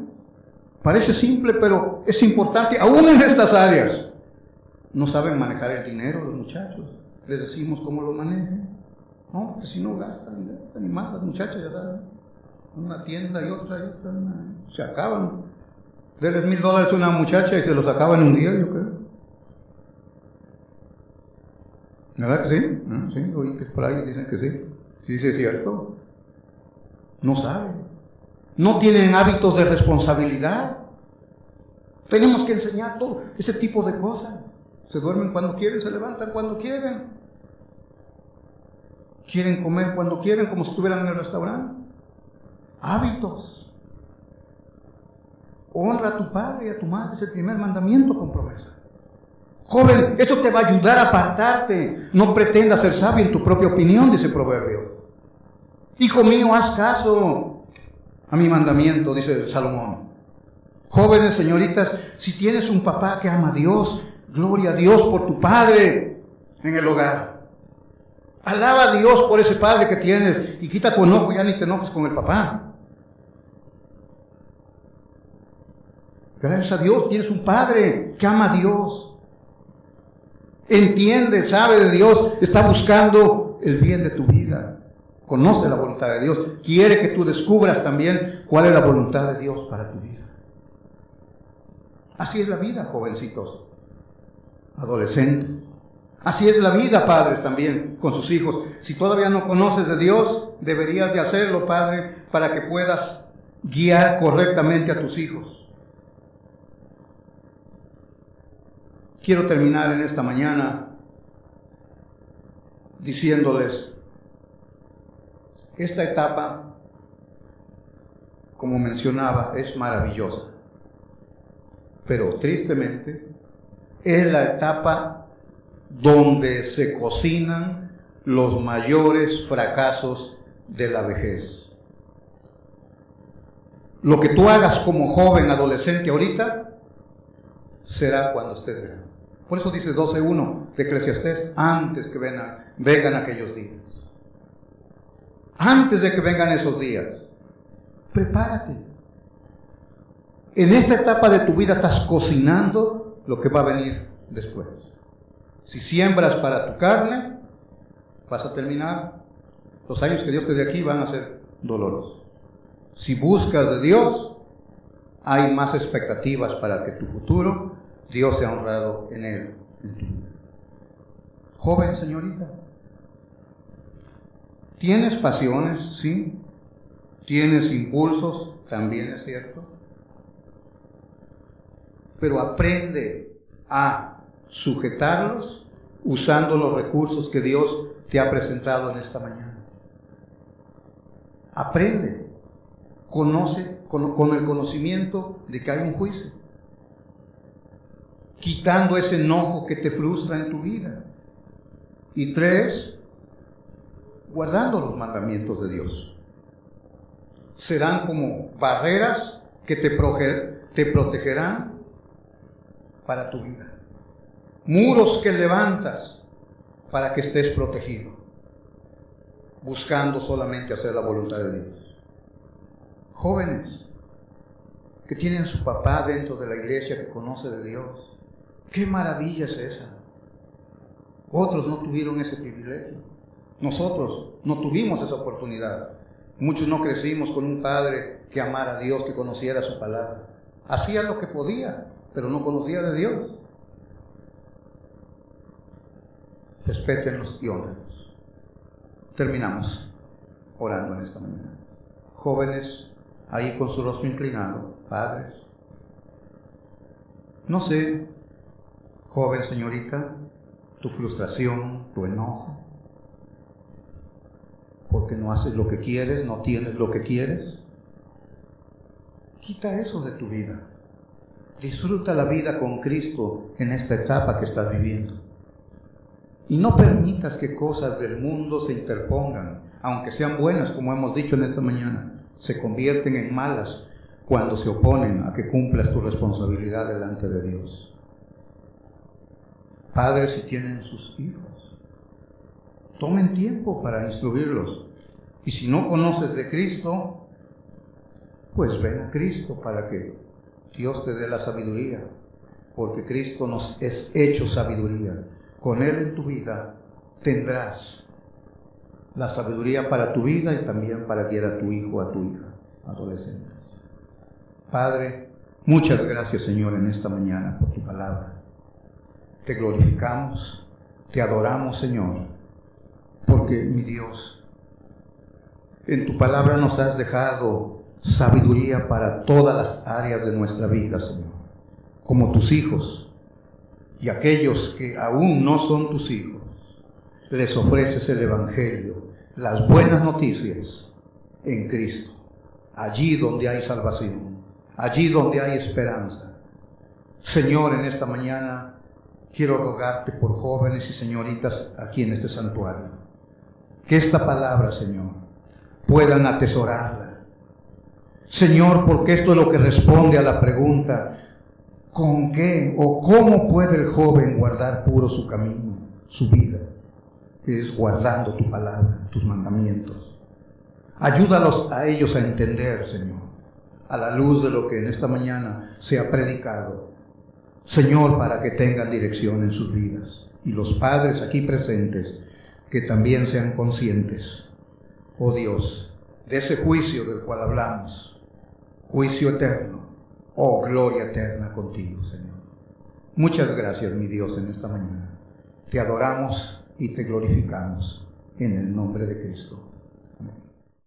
Parece simple, pero es importante, aún en estas áreas. No saben manejar el dinero los muchachos. Les decimos cómo lo manejen. No, porque si no gastan y más las muchachas, ya saben. Una tienda y otra, se acaban. Denles $1,000 a una muchacha y se los acaban en un día, yo creo. ¿Verdad que sí? ¿No? Sí, oí que por ahí dicen que sí. Sí, sí, es cierto. No saben. No tienen hábitos de responsabilidad. Tenemos que enseñar todo ese tipo de cosas. Se duermen cuando quieren, se levantan cuando quieren. Quieren comer cuando quieren, como si estuvieran en el restaurante. Hábitos. Honra a tu padre y a tu madre, es el primer mandamiento con promesa. Joven, eso te va a ayudar a apartarte. No pretendas ser sabio en tu propia opinión, dice el proverbio. Hijo mío, haz caso a mi mandamiento, dice Salomón. Jóvenes, señoritas, si tienes un papá que ama a Dios, gloria a Dios por tu padre en el hogar. Alaba a Dios por ese padre que tienes y quita tu enojo, ya ni te enojes con el papá. Gracias a Dios tienes un padre que ama a Dios. Entiende, sabe de Dios, está buscando el bien de tu vida. Conoce la voluntad de Dios. Quiere que tú descubras también cuál es la voluntad de Dios para tu vida. Así es la vida, jovencitos, adolescentes. Así es la vida, padres, también, con sus hijos. Si todavía no conoces de Dios, deberías de hacerlo, padre, para que puedas guiar correctamente a tus hijos. Quiero terminar en esta mañana diciéndoles, esta etapa, como mencionaba, es maravillosa, pero tristemente es la etapa donde se cocinan los mayores fracasos de la vejez. Lo que tú hagas como joven, adolescente ahorita, será cuando estés grande. Por eso dice 12:1 de Eclesiastés, antes que vengan aquellos días. Antes de que vengan esos días, prepárate. En esta etapa de tu vida estás cocinando lo que va a venir después. Si siembras para tu carne, vas a terminar. Los años que Dios te dé aquí van a ser dolorosos. Si buscas de Dios, hay más expectativas para que tu futuro, Dios sea honrado en él, en tu vida. Joven señorita, ¿tienes pasiones? Sí. ¿Tienes impulsos? También es cierto. Pero aprende a sujetarlos usando los recursos que Dios te ha presentado en esta mañana. Aprende. Conoce con el conocimiento de que hay un juicio. Quitando ese enojo que te frustra en tu vida. Y 3, guardando los mandamientos de Dios. Serán como barreras que te protegerán para tu vida. Muros que levantas para que estés protegido, buscando solamente hacer la voluntad de Dios. Jóvenes que tienen su papá dentro de la iglesia que conoce de Dios, ¡qué maravilla es esa! Otros no tuvieron ese privilegio. Nosotros no tuvimos esa oportunidad. Muchos no crecimos con un padre que amara a Dios, que conociera su palabra. Hacía lo que podía, pero no conocía de Dios. Respétenlos y honrenlos. Terminamos orando en esta mañana. Jóvenes, ahí con su rostro inclinado, padres. No sé, joven señorita, tu frustración, tu enojo, porque no haces lo que quieres, no tienes lo que quieres. Quita eso de tu vida. Disfruta la vida con Cristo en esta etapa que estás viviendo. Y no permitas que cosas del mundo se interpongan, aunque sean buenas, como hemos dicho en esta mañana, se convierten en malas cuando se oponen a que cumplas tu responsabilidad delante de Dios. Padres, si tienen sus hijos, tomen tiempo para instruirlos. Y si no conoces de Cristo, pues ven a Cristo para que Dios te dé la sabiduría, porque Cristo nos es hecho sabiduría. Con Él en tu vida tendrás la sabiduría para tu vida y también para guiar a tu hijo, a tu hija, adolescente. Padre, muchas gracias, Señor, en esta mañana por tu palabra. Te glorificamos, te adoramos, Señor, porque, mi Dios, en tu palabra nos has dejado sabiduría para todas las áreas de nuestra vida, Señor, como tus hijos. Y aquellos que aún no son tus hijos, les ofreces el Evangelio, las buenas noticias en Cristo, allí donde hay salvación, allí donde hay esperanza. Señor, en esta mañana quiero rogarte por jóvenes y señoritas aquí en este santuario, que esta palabra, Señor, puedan atesorarla. Señor, porque esto es lo que responde a la pregunta: ¿con qué o cómo puede el joven guardar puro su camino, su vida? Es guardando tu palabra, tus mandamientos. Ayúdalos a ellos a entender, Señor, a la luz de lo que en esta mañana se ha predicado. Señor, para que tengan dirección en sus vidas. Y los padres aquí presentes, que también sean conscientes, oh Dios, de ese juicio del cual hablamos, juicio eterno. Oh, gloria eterna contigo, Señor. Muchas gracias, mi Dios, en esta mañana. Te adoramos y te glorificamos en el nombre de Cristo.